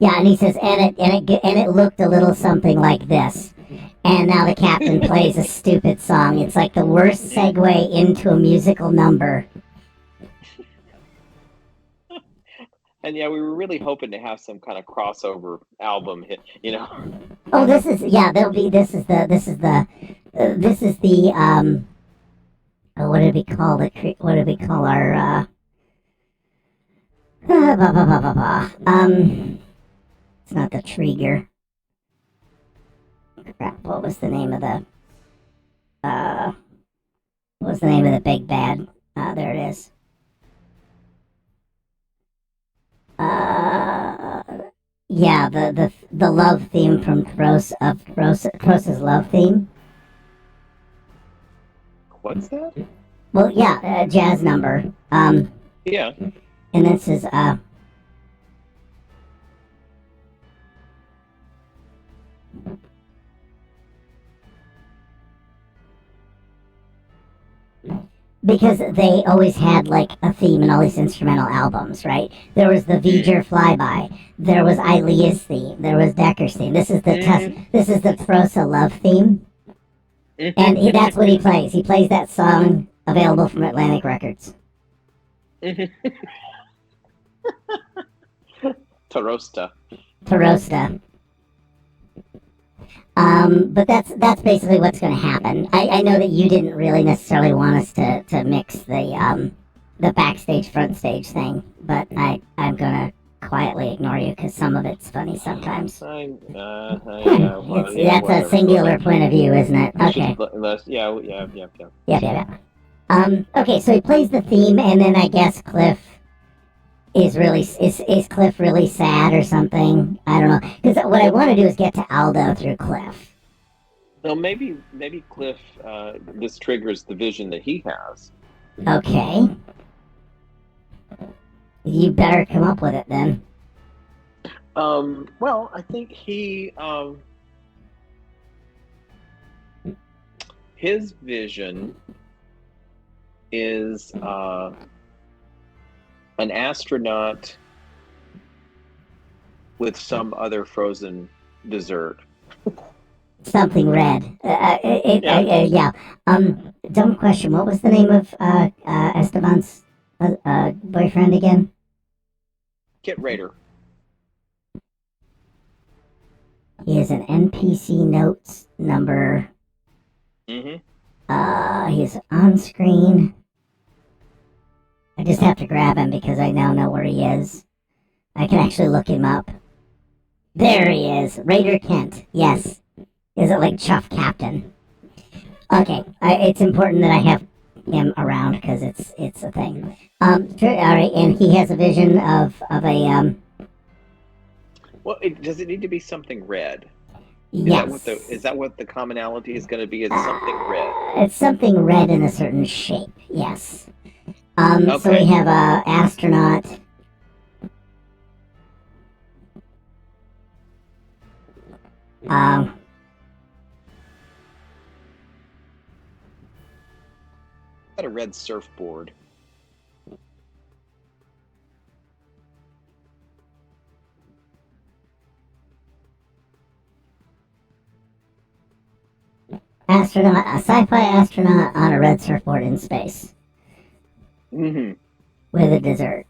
Yeah, and he says, and it looked a little something like this. And now the captain plays a stupid song. It's like the worst segue into a musical number. And yeah, we were really hoping to have some kind of crossover album hit, Oh, this is the oh, what did we call it? What did we call our it's not the trigger. Crap, what was the name of the big bad? There it is. Yeah, the love theme from Cross's love theme. What's that? Well, yeah, jazz number. Yeah. And this is because they always had like a theme in all these instrumental albums, right? There was the V'ger Flyby, there was Ilya's theme, there was Decker's theme. This is the Throsa love theme, and that's what he plays. He plays that song available from Atlantic Records. Tarosta. But that's basically what's going to happen. I know that you didn't really necessarily want us to mix the backstage front stage thing, but I'm going to quietly ignore you because some of it's funny sometimes. That's a singular point of view, isn't it? Okay. Yeah. Okay, so he plays the theme, and then I guess Cliff is Cliff really sad or something? I don't know. Because what I want to do is get to Aldo through Cliff. No, maybe Cliff, this triggers the vision that he has. Okay. You better come up with it then. Well, I think his vision is an astronaut with some other frozen dessert. Something red. Yeah. Dumb question. What was the name of Esteban's boyfriend again? Kit Raider. He has an NPC notes number. He's on screen. I just have to grab him because I now know where he is. I can actually look him up. There he is. Raider Kent. Yes. Is it like Chuff Captain? Okay. It's important that I have him around because it's a thing. All right, and he has a vision of a Well, does it need to be something red? Yes. Is that what the commonality is going to be? Is something red? It's something red in a certain shape. Yes. Okay. So we have a astronaut Got a red surfboard. A sci-fi astronaut on a red surfboard in space. Mm-hmm. With a dessert.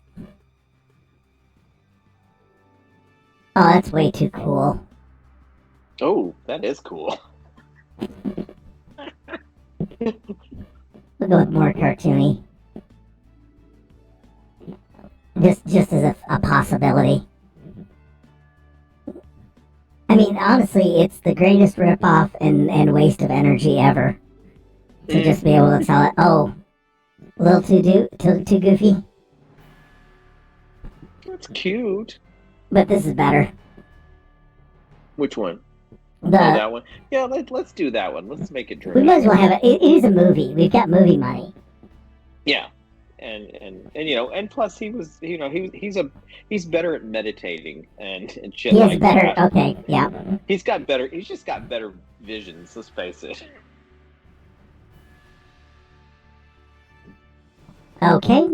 Oh, that's way too cool. Oh, that is cool. We'll go with more cartoony. Just as a possibility. I mean, honestly, it's the greatest ripoff and waste of energy ever. To just be able to tell it, oh, a little too goofy. That's cute. But this is better. Which one? The, that one? Yeah, let's do that one. Let's make it dramatic. We might as well have it. It is a movie. We've got movie money. Yeah. And you know, and plus he was, you know, he's better at meditating and shit he has like better, that. Okay, yeah. He's just got better visions, let's face it. Okay.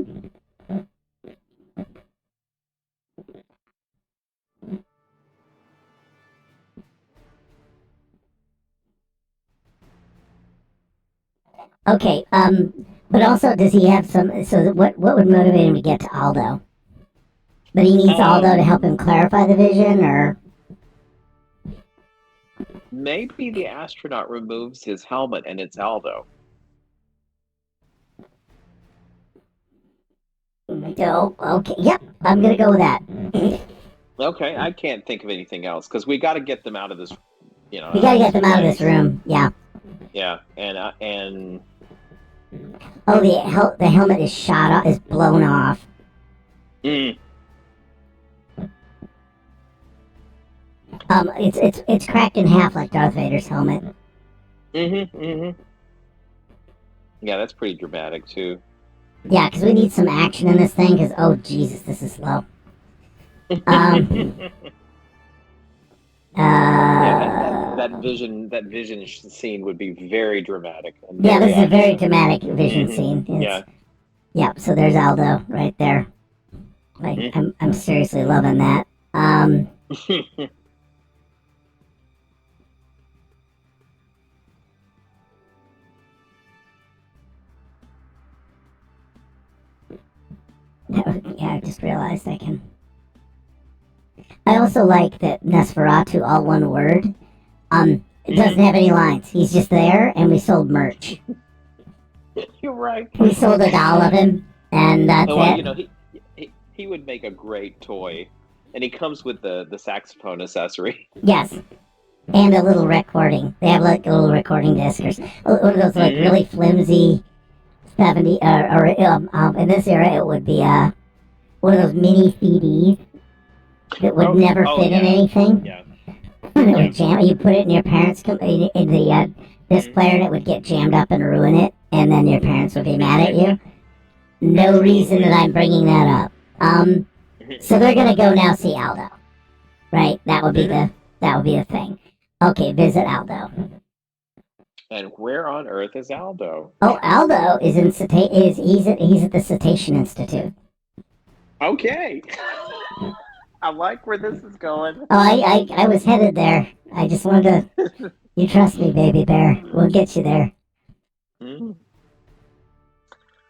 Okay, but also, does he have some, so what would motivate him to get to Aldo? But he needs Aldo to help him clarify the vision, or? Maybe the astronaut removes his helmet and it's Aldo. Oh, okay, yep, I'm gonna go with that. Okay, I can't think of anything else, because we got to get them out of this, you know. We gotta get them out of this room, yeah. Yeah, and oh, the helmet is shot off, is blown off. It's cracked in half like Darth Vader's helmet. Yeah, that's pretty dramatic too. Yeah, because we need some action in this thing. Because oh Jesus, this is slow. Yeah, that vision scene would be very dramatic. Yeah, this is a very dramatic vision scene. Yeah. So there's Aldo right there. Like I'm seriously loving that. Yeah, I just realized I can. I also like that Nosferatu, all one word. It doesn't have any lines. He's just there, and we sold merch. You're right. We sold a doll of him, and that's it. You know, he would make a great toy, and he comes with the saxophone accessory. Yes, and a little recording. They have like a little recording disc or one of those like really flimsy 70 or in this era it would be one of those mini CDs that would never fit in anything. Yeah. It would jam. You put it in your parents' in the disc player, and it would get jammed up and ruin it, and then your parents would be mad at you. No reason that I'm bringing that up. So they're gonna go now see Aldo, right? That would be the thing. Okay, visit Aldo. And where on earth is Aldo? Oh, Aldo is he's at the Cetacean Institute. Okay. I like where this is going. Oh, I was headed there. I just wanted to. You trust me, baby bear. We'll get you there.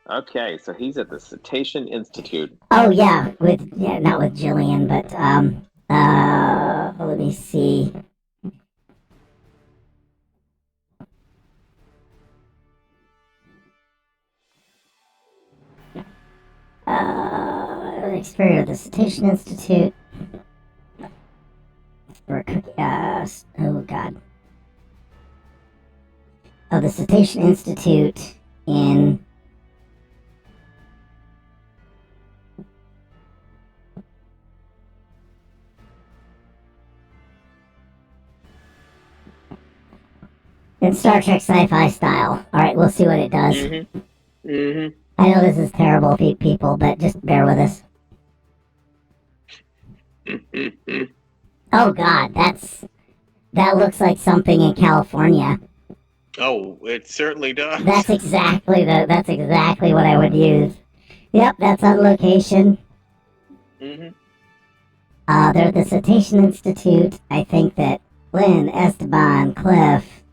Okay, so he's at the Cetacean Institute. Oh yeah, not with Jillian, but let me see. Exterior of the Cetacean Institute. Oh God. Oh, the Cetacean Institute in. In Star Trek sci-fi style. Alright, we'll see what it does. I know this is terrible, people, but just bear with us. Oh God, That looks like something in California. Oh, it certainly does. That's exactly what I would use. Yep, that's on location. Mm-hmm. They're at the Cetacean Institute. I think that Lynn, Esteban, Cliff,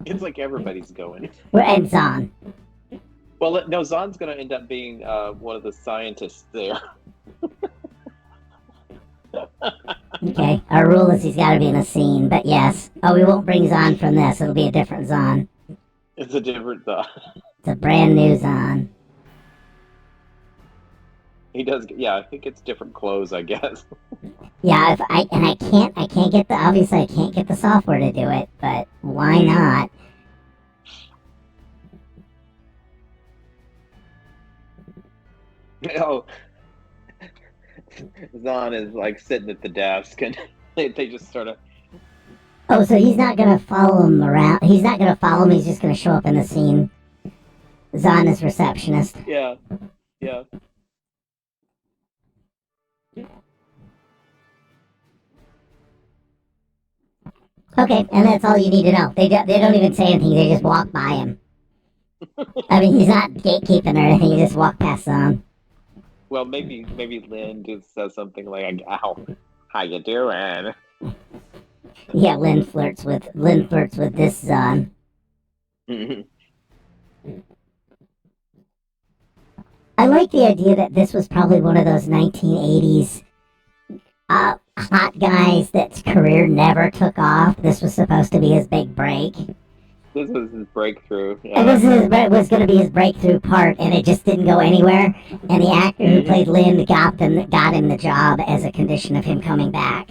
It's like everybody's going. and Zahn. Well, no, Zahn's going to end up being one of the scientists there. Okay, our rule is he's got to be in a scene, but yes. Oh, we won't bring Zahn from this. It'll be a different Zahn. It's a different It's a brand new Zahn. He does, yeah. I think it's different clothes, I guess. Yeah, I can't get the software to do it, but why not? Oh, Zahn is like sitting at the desk, and they just sort of. Oh, so he's not gonna follow him around. He's not gonna follow him. He's just gonna show up in the scene. Zahn is receptionist. Yeah, yeah. Okay, and that's all you need to know. They don't even say anything. They just walk by him. I mean, he's not gatekeeping or anything. He just walk past Zahn. Well, maybe Lynn just says something like, "Ow, how you doing?" Yeah, Lynn flirts with this Zahn. I like the idea that this was probably one of those 1980s hot guys that's career never took off. This was supposed to be his big break. This was his breakthrough. Yeah. And this was going to be his breakthrough part, and it just didn't go anywhere. And the actor who played Lynn got him the job as a condition of him coming back.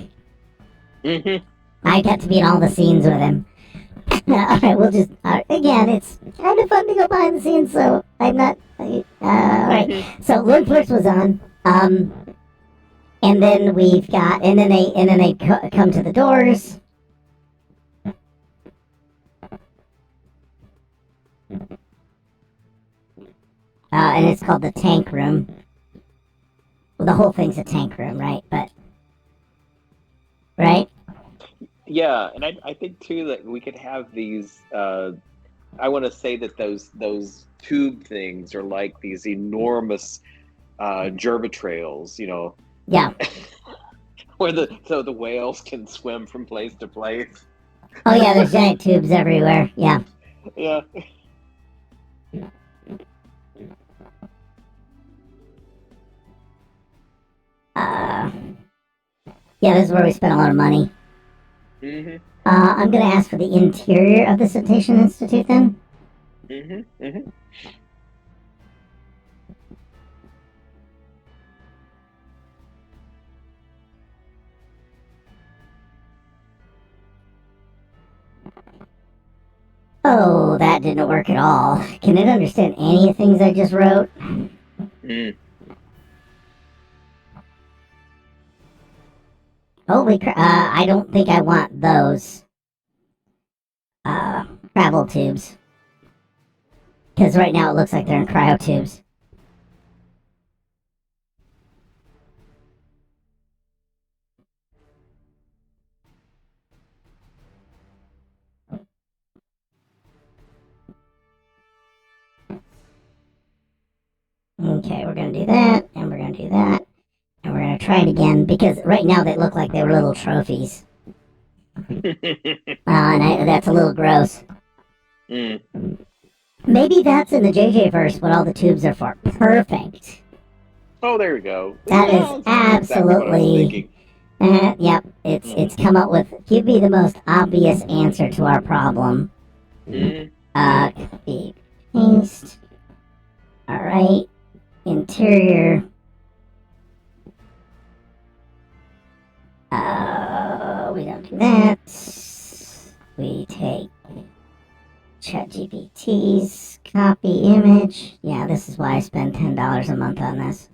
I got to be in all the scenes with him. Alright, we'll just... again, it's kind of fun to go behind the scenes, so I'm not... alright, so Lynn Flirts was on. And then we've got... And then they come to the doors. And it's called the tank room. Well, the whole thing's a tank room, right? But... Right? Yeah, and I think too that we could have these. I want to say that those tube things are like these enormous Jerva trails, you know. Yeah. Where the whales can swim from place to place. Oh yeah, there's giant tubes everywhere. Yeah. Yeah. Yeah, this is where we spent a lot of money. I'm gonna ask for the interior of the Cetacean Institute then. Oh, that didn't work at all. Can it understand any of the things I just wrote? Holy crap, I don't think I want those. Travel tubes. Because right now it looks like they're in cryo tubes. Okay, we're gonna do that, and we're gonna do that, and we're gonna try it again, because right now they look like they were little trophies. And that's a little gross. Maybe that's in the JJ verse what all the tubes are for. Perfect. Oh, there we go. That is absolutely... yep, it's come up with... Give me the most obvious answer to our problem. Copy, paste. Alright. Interior. We don't do that. We take ChatGPT's copy image. Yeah, this is why I spend $10 a month on this.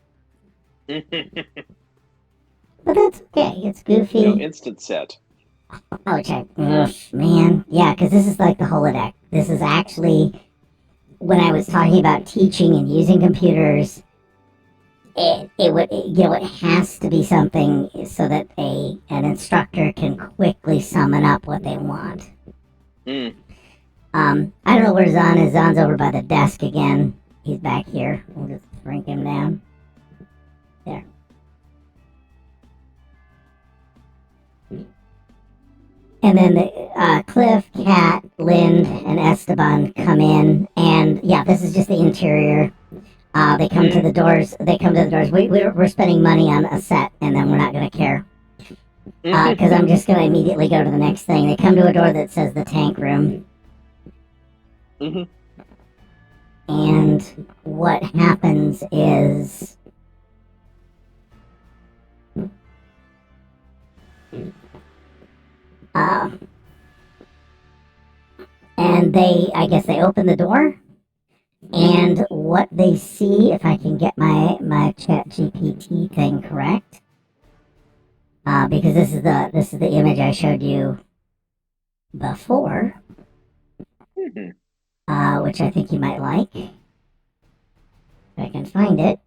But that's okay. It's goofy. You know, instant set. Oh, check. Ugh, man. Yeah, because this is like the holodeck. This is actually... When I was talking about teaching and using computers, it has to be something so that an instructor can quickly summon up what they want. Mm. I don't know where Zahn is. Zahn's over by the desk again. He's back here. We'll just bring him down. There. And then Cliff, Kat, Lind, and Esteban come in, and yeah, this is just the interior. They come to the doors. We're spending money on a set, and then we're not going to care. Because I'm just going to immediately go to the next thing. They come to a door that says the tank room. Mm-hmm. And what happens is... and I guess they open the door, and what they see, if I can get my chat GPT thing correct, because this is the image I showed you before, which I think you might like, if I can find it.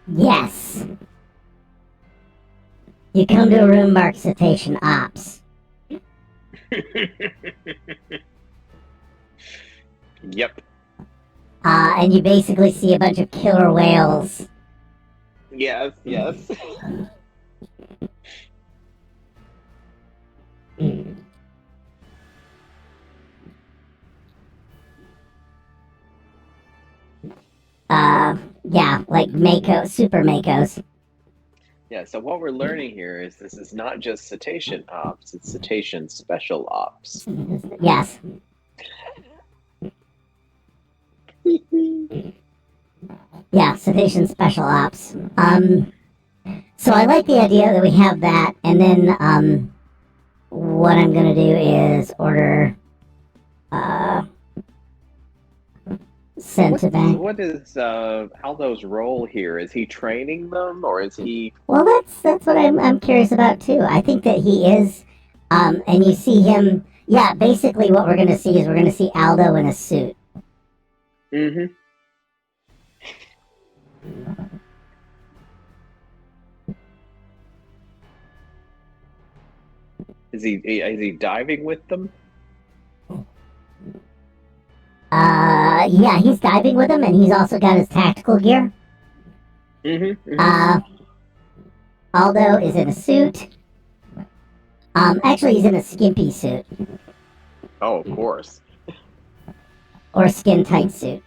Yes. You come to a room marked Cetacean Ops. Yep. And you basically see a bunch of killer whales. Yes. Yeah, like Mako, super Makos. Yeah, so what we're learning here is this is not just cetacean ops, it's cetacean special ops. Yes. Yeah, cetacean special ops. So I like the idea that we have that, and then, what I'm gonna do is order, sent to bank. What is Aldo's role here? Is he training them, or is he... Well, that's what I'm curious about too. I think that he is, and you see him. Yeah, basically what we're gonna see is we're gonna see Aldo in a suit. Mm-hmm. Is he diving with them? Yeah, he's diving with him, and he's also got his tactical gear. Mm-hmm. Aldo is in a suit. Actually, he's in a skimpy suit. Oh, of course. Or skin tight suit.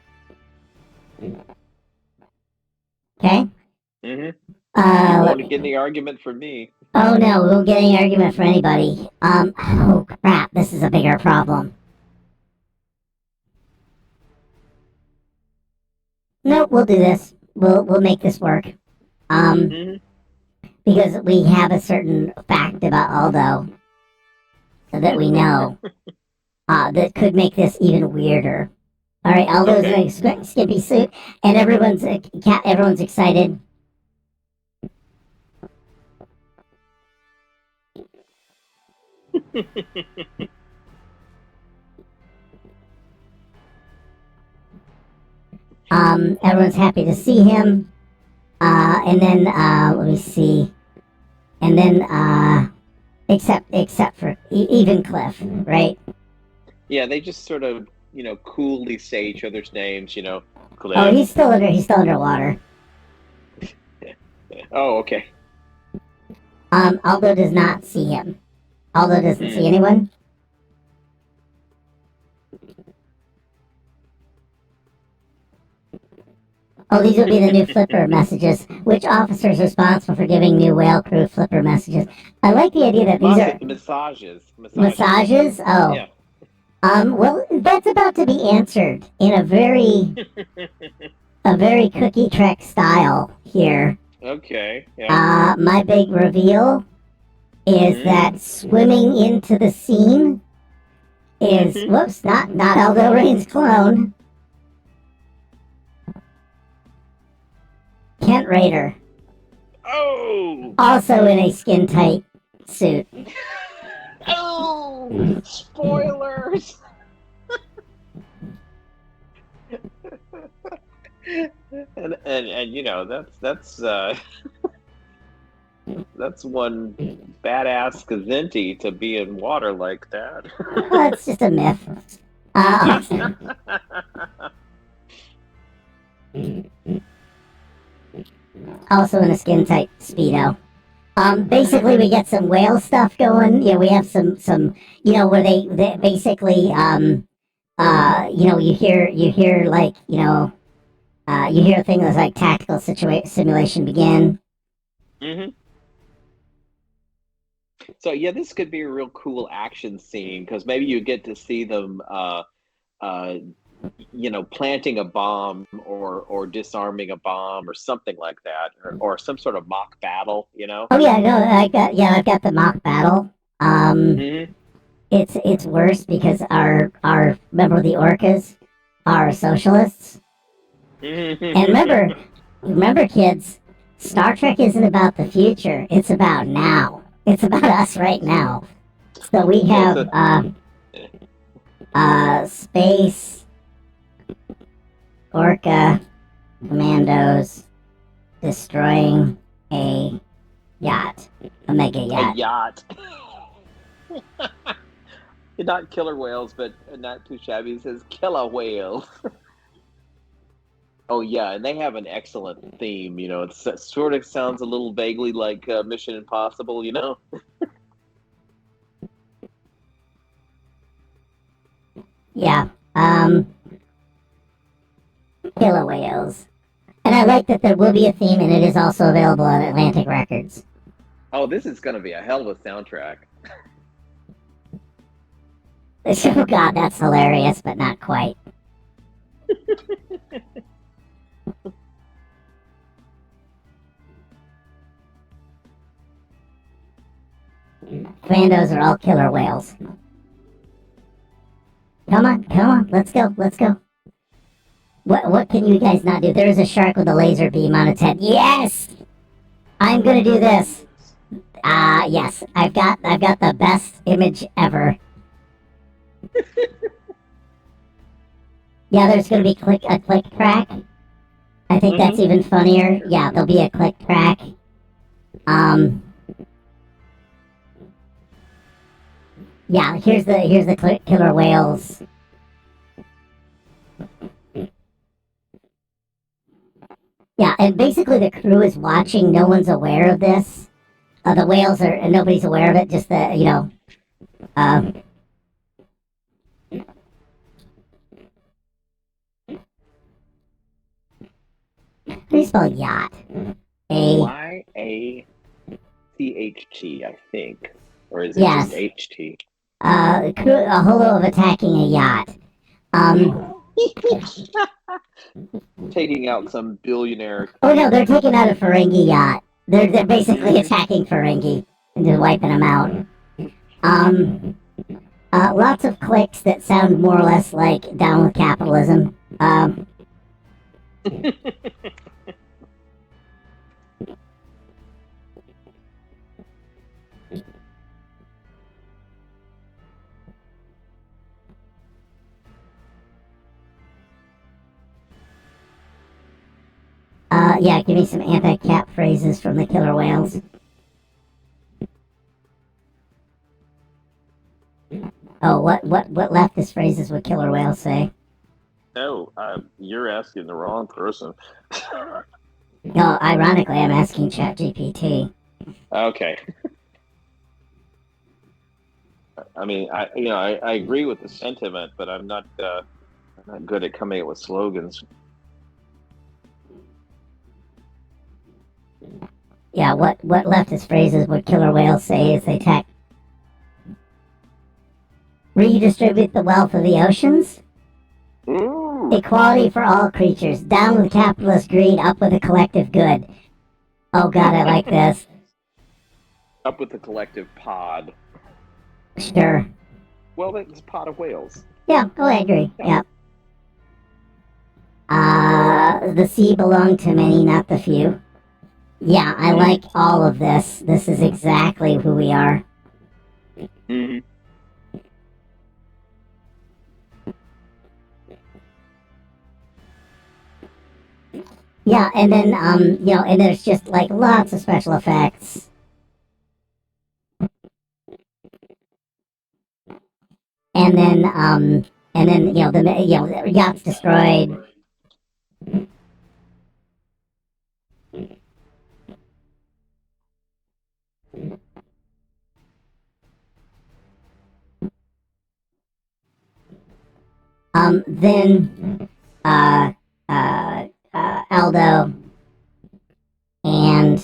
Okay? Mm-hmm. You won't get me... any argument from me. Oh no, we won't get any argument from anybody. Oh crap, this is a bigger problem. Nope, we'll do this. We'll make this work. Because we have a certain fact about Aldo that we know that could make this even weirder. All right, Aldo's in a skimpy suit, and everyone's excited. Everyone's happy to see him. And then, let me see. And then, except for even Cliff, right? Yeah, they just sort of, coolly say each other's names, Cliff. Oh, he's still underwater. Oh, okay. Aldo does not see him. Aldo doesn't see anyone. Oh, these will be the new Flipper messages. Which officer is responsible for giving new whale crew Flipper messages? I like the idea that these are... Massages. Massages? Oh. Yeah. Well, that's about to be answered in a very Cookie Trek style here. Okay. Yeah. My big reveal is that swimming into the scene is, whoops, not Aldo Rain's clone. Kent Raider. Oh! Also in a skin-tight suit. Oh! Spoilers! and you know that's one badass Kazenti to be in water like that. Well, it's just a myth. Also in a skin-tight Speedo. Basically, we get some whale stuff going. Yeah, we have some, where they basically, you hear like, you hear things like tactical simulation begin. Mm-hmm. So yeah, this could be a real cool action scene because maybe you get to see them, planting a bomb or disarming a bomb or something like that, or some sort of mock battle. Oh yeah, no, I've got the mock battle. Mm-hmm. It's worse because our remember the orcas are socialists. And remember kids, Star Trek isn't about the future, it's about now. It's about us right now. So we have space orca commandos destroying a yacht. A mega yacht. A yacht. Not killer whales, but not too shabby. It says killer whales. Oh yeah, and they have an excellent theme. It sort of sounds a little vaguely like Mission Impossible. Yeah. Killer whales. And I like that there will be a theme, and it is also available on Atlantic Records. Oh, this is going to be a hell of a soundtrack. Oh god, that's hilarious, but not quite. Commandos are all killer whales. Come on, let's go. What can you guys not do? There is a shark with a laser beam on its head. Yes! I'm gonna do this. Yes, I've got the best image ever. Yeah, there's gonna be a click track. I think that's even funnier. Yeah, there'll be a click track. Yeah, here's the killer whales. Yeah, and basically the crew is watching. No one's aware of this. The whales are, and nobody's aware of it. Just the, how do you spell yacht? YACHT, I think, or is it just HT? Crew, a holo of attacking a yacht. Taking out some billionaire. Oh no, they're taking out a Ferengi yacht. They're basically attacking Ferengi and just wiping them out. Lots of clicks that sound more or less like down with capitalism. Yeah, give me some anti-cap phrases from the killer whales. Oh, what leftist phrases would killer whales say? Oh, you're asking the wrong person. No, ironically, I'm asking ChatGPT. Okay. I mean, I agree with the sentiment, but I'm not good at coming up with slogans. Yeah, what leftist phrases would killer whales say as they attack? Redistribute the wealth of the oceans? Ooh. Equality for all creatures. Down with capitalist greed, up with the collective good. Oh god, I like this. Up with the collective pod. Sure. Well, it's a pod of whales. Yeah, oh, I agree. Yeah. The sea belonged to many, not the few. Yeah, I like all of this. This is exactly who we are. Mm-hmm. Yeah, and then, and there's just, like, lots of special effects. And then, the yacht's destroyed. Then, Aldo and,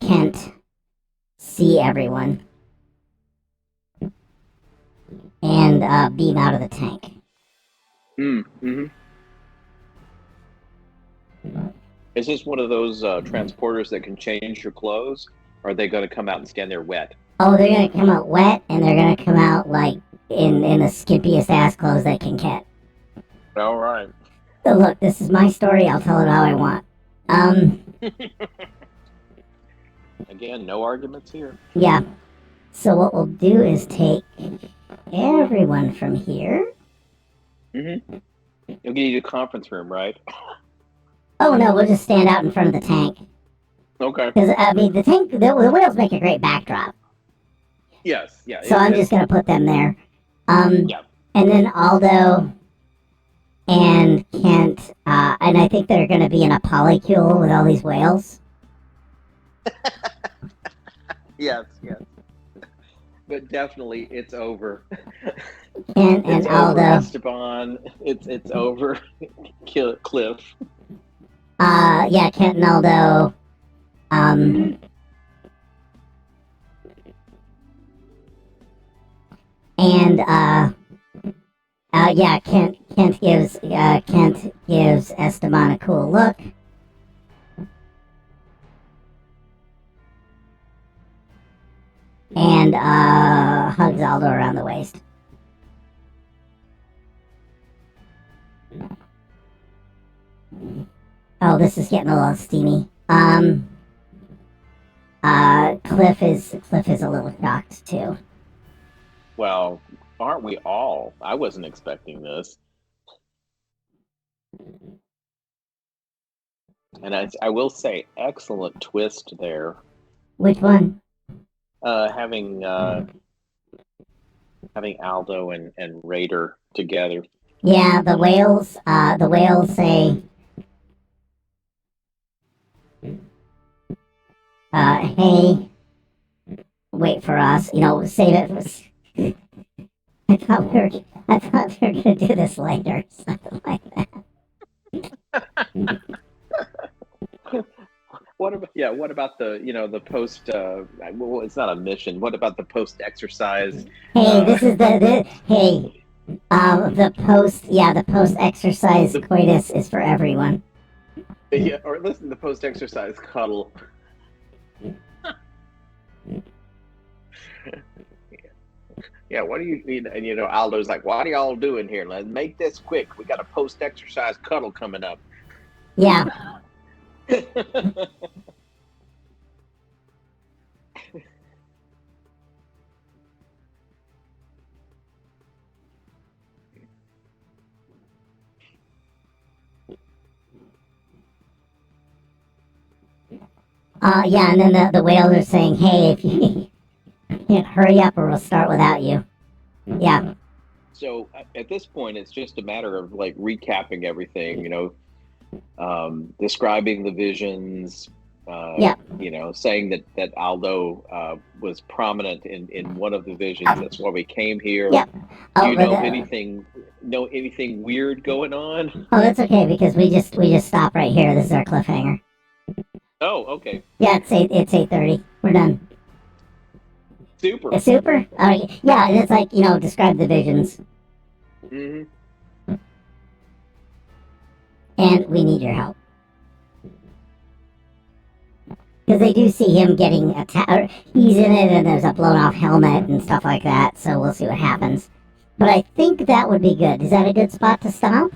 Kent see everyone. And, beam out of the tank. Mm-hmm. Is this one of those transporters that can change your clothes? Or are they going to come out and stand there wet? Oh, they're gonna come out wet, and they're gonna come out, like, in the skimpiest ass clothes they can get. All right. So look, this is my story, I'll tell it how I want. Again, no arguments here. Yeah. So what we'll do is take everyone from here. Mm-hmm. You'll need a conference room, right? Oh no, we'll just stand out in front of the tank. Okay. Because, the tank, the whales make a great backdrop. Yes, yeah. So I'm just gonna put them there. Yeah. And then Aldo and Kent, and I think they're gonna be in a polycule with all these whales. Yes. But definitely, it's over. Kent and It's Aldo. over, Esteban. It's over. Cliff. Yeah, Kent and Aldo. Kent gives Esteban a cool look. And, hugs Aldo around the waist. Oh, this is getting a little steamy. Cliff is a little shocked, too. Well, aren't we all? I wasn't expecting this. And I will say, excellent twist there. Which one? Having Aldo and Raider together. Yeah, the whales say, hey, wait for us, save it for... I thought we were gonna do this later, something like that. What about the the post? Well, it's not a mission. What about the post exercise? Hey, this is the post exercise coitus is for everyone. Yeah, or listen, the post exercise cuddle. Yeah, what do you need? And Aldo's like, what are y'all doing here? Let's make this quick. We got a post exercise cuddle coming up. Yeah. And then the whales are saying, hey, if you hurry up or we'll start without you. Yeah. So at this point, it's just a matter of like recapping everything, describing the visions, saying that Aldo was prominent in one of the visions. That's why we came here. Yep. Do you know anything weird going on? Oh, that's okay because we just stop right here. This is our cliffhanger. Oh, okay. Yeah, it's 8:30. We're done. Super. Super? Yeah, and it's like, describe the visions. Mm-hmm. And we need your help. Because they do see him getting attacked. He's in it and there's a blown off helmet and stuff like that, so we'll see what happens. But I think that would be good. Is that a good spot to stop?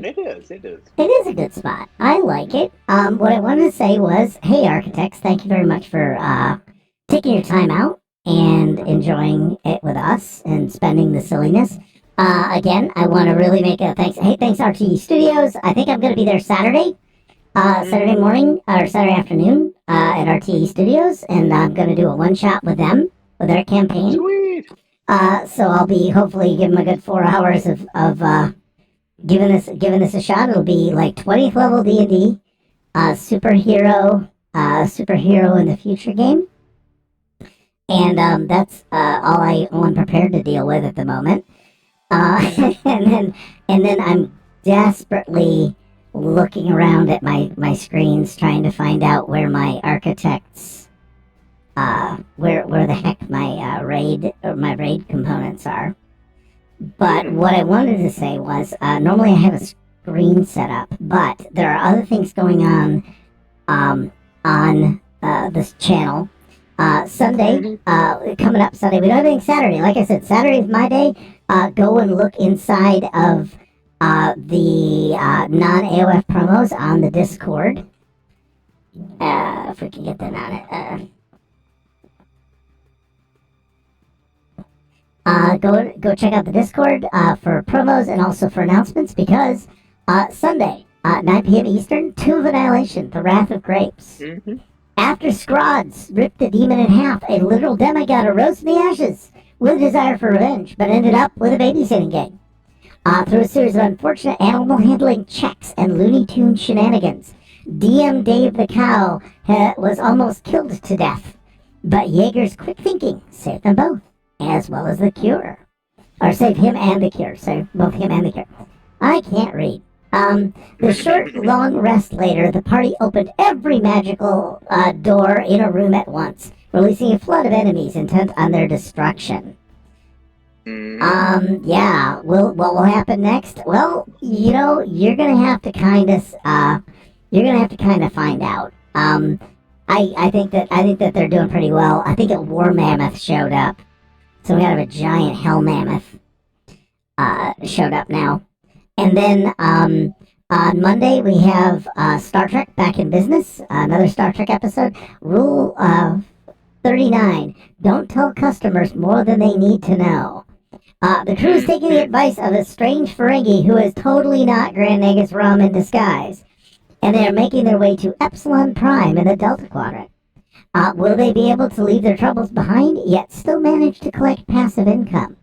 It is. It is. It is a good spot. I like it. What I wanted to say was, hey, architects, thank you very much for taking your time out and enjoying it with us and spending the silliness. Again, I want to really make a thanks. Hey, thanks RTE Studios. I think I'm going to be there Saturday. Saturday morning or Saturday afternoon at RTE Studios, and I'm going to do a one-shot with them, with their campaign. Sweet. So I'll be hopefully give them a good 4 hours of giving this a shot. It'll be like 20th level D&D, superhero in the future game, and that's all I'm prepared to deal with at the moment. And then I'm desperately looking around at my screens trying to find out where my architects where the heck my raid components are. But what I wanted to say was normally I have a screen set up, but there are other things going on this channel. Sunday, coming up Sunday, we don't have anything Saturday. Like I said, Saturday is my day. Go and look inside of the non-AOF promos on the Discord. If we can get that on it. Go check out the Discord for promos and also for announcements, because Sunday, 9 p.m. Eastern, Tomb of Annihilation, The Wrath of Grapes. After Scrods ripped the demon in half, a literal demigod arose from the ashes with a desire for revenge, but ended up with a babysitting gang. Through a series of unfortunate animal handling checks and Looney Tunes shenanigans, DM Dave the Cow was almost killed to death, but Jaeger's quick thinking saved them both, as well as the cure. Or saved him and the cure, so both him and the cure. I can't read. The short, long rest later, the party opened every magical door in a room at once, releasing a flood of enemies intent on their destruction. Yeah, what will happen next? Well, you're gonna have to kind of find out. I think that they're doing pretty well. I think a war mammoth showed up, so we have a giant hell mammoth showed up now. And then on Monday we have Star Trek back in business, another Star Trek episode. Rule 39: don't tell customers more than they need to know. The crew is taking the advice of a strange Ferengi who is totally not Grand Nagus Rum in disguise, and they are making their way to Epsilon Prime in the Delta Quadrant. Will they be able to leave their troubles behind, yet still manage to collect passive income?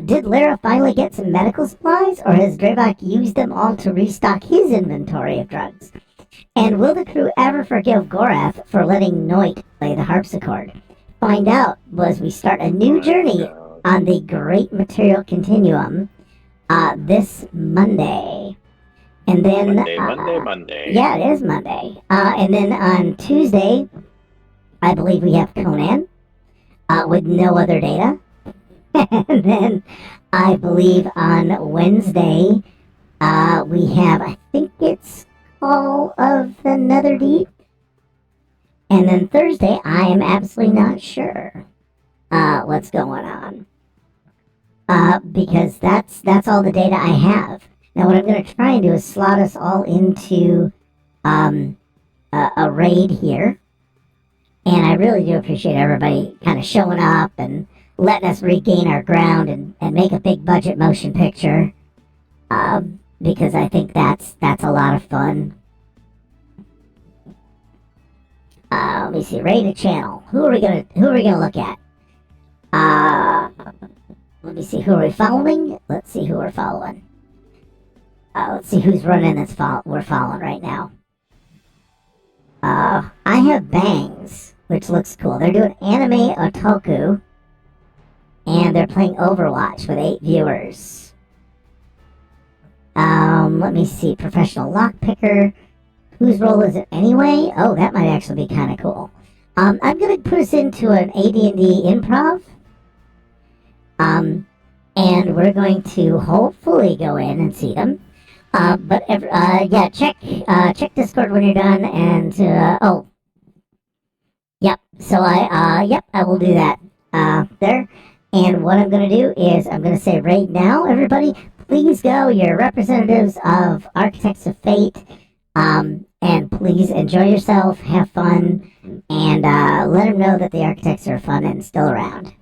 Did Lara finally get some medical supplies, or has Dravok used them all to restock his inventory of drugs? And will the crew ever forgive Gorath for letting Noit play the harpsichord? Find out as we start a new journey on the Great Material Continuum this Monday. And then Monday. Yeah, it is Monday. And then on Tuesday, I believe we have Conan with no other data. And then I believe on Wednesday we have, I think it's Call of the Netherdeep. And then Thursday, I am absolutely not sure what's going on. Because that's all the data I have. Now what I'm going to try and do is slot us all into a raid here. And I really do appreciate everybody kind of showing up and letting us regain our ground and make a big budget motion picture. Because I think that's a lot of fun. Let me see, raid a channel. Who are we gonna look at? Let me see, who are we following? Let's see who we're following. Let's see who's running we're following right now. I have Bangs, which looks cool. They're doing anime otaku, and they're playing Overwatch with 8 viewers. Let me see, professional lockpicker. Whose role is it anyway? Oh, that might actually be kind of cool. I'm gonna put us into an AD&D improv. And we're going to hopefully go in and see them. Yeah, check Discord when you're done, and yep. So I will do that there. And what I'm gonna do is I'm gonna say right now, everybody, please go. You're representatives of Architects of Fate. And please enjoy yourself, have fun, and let them know that the architects are fun and still around.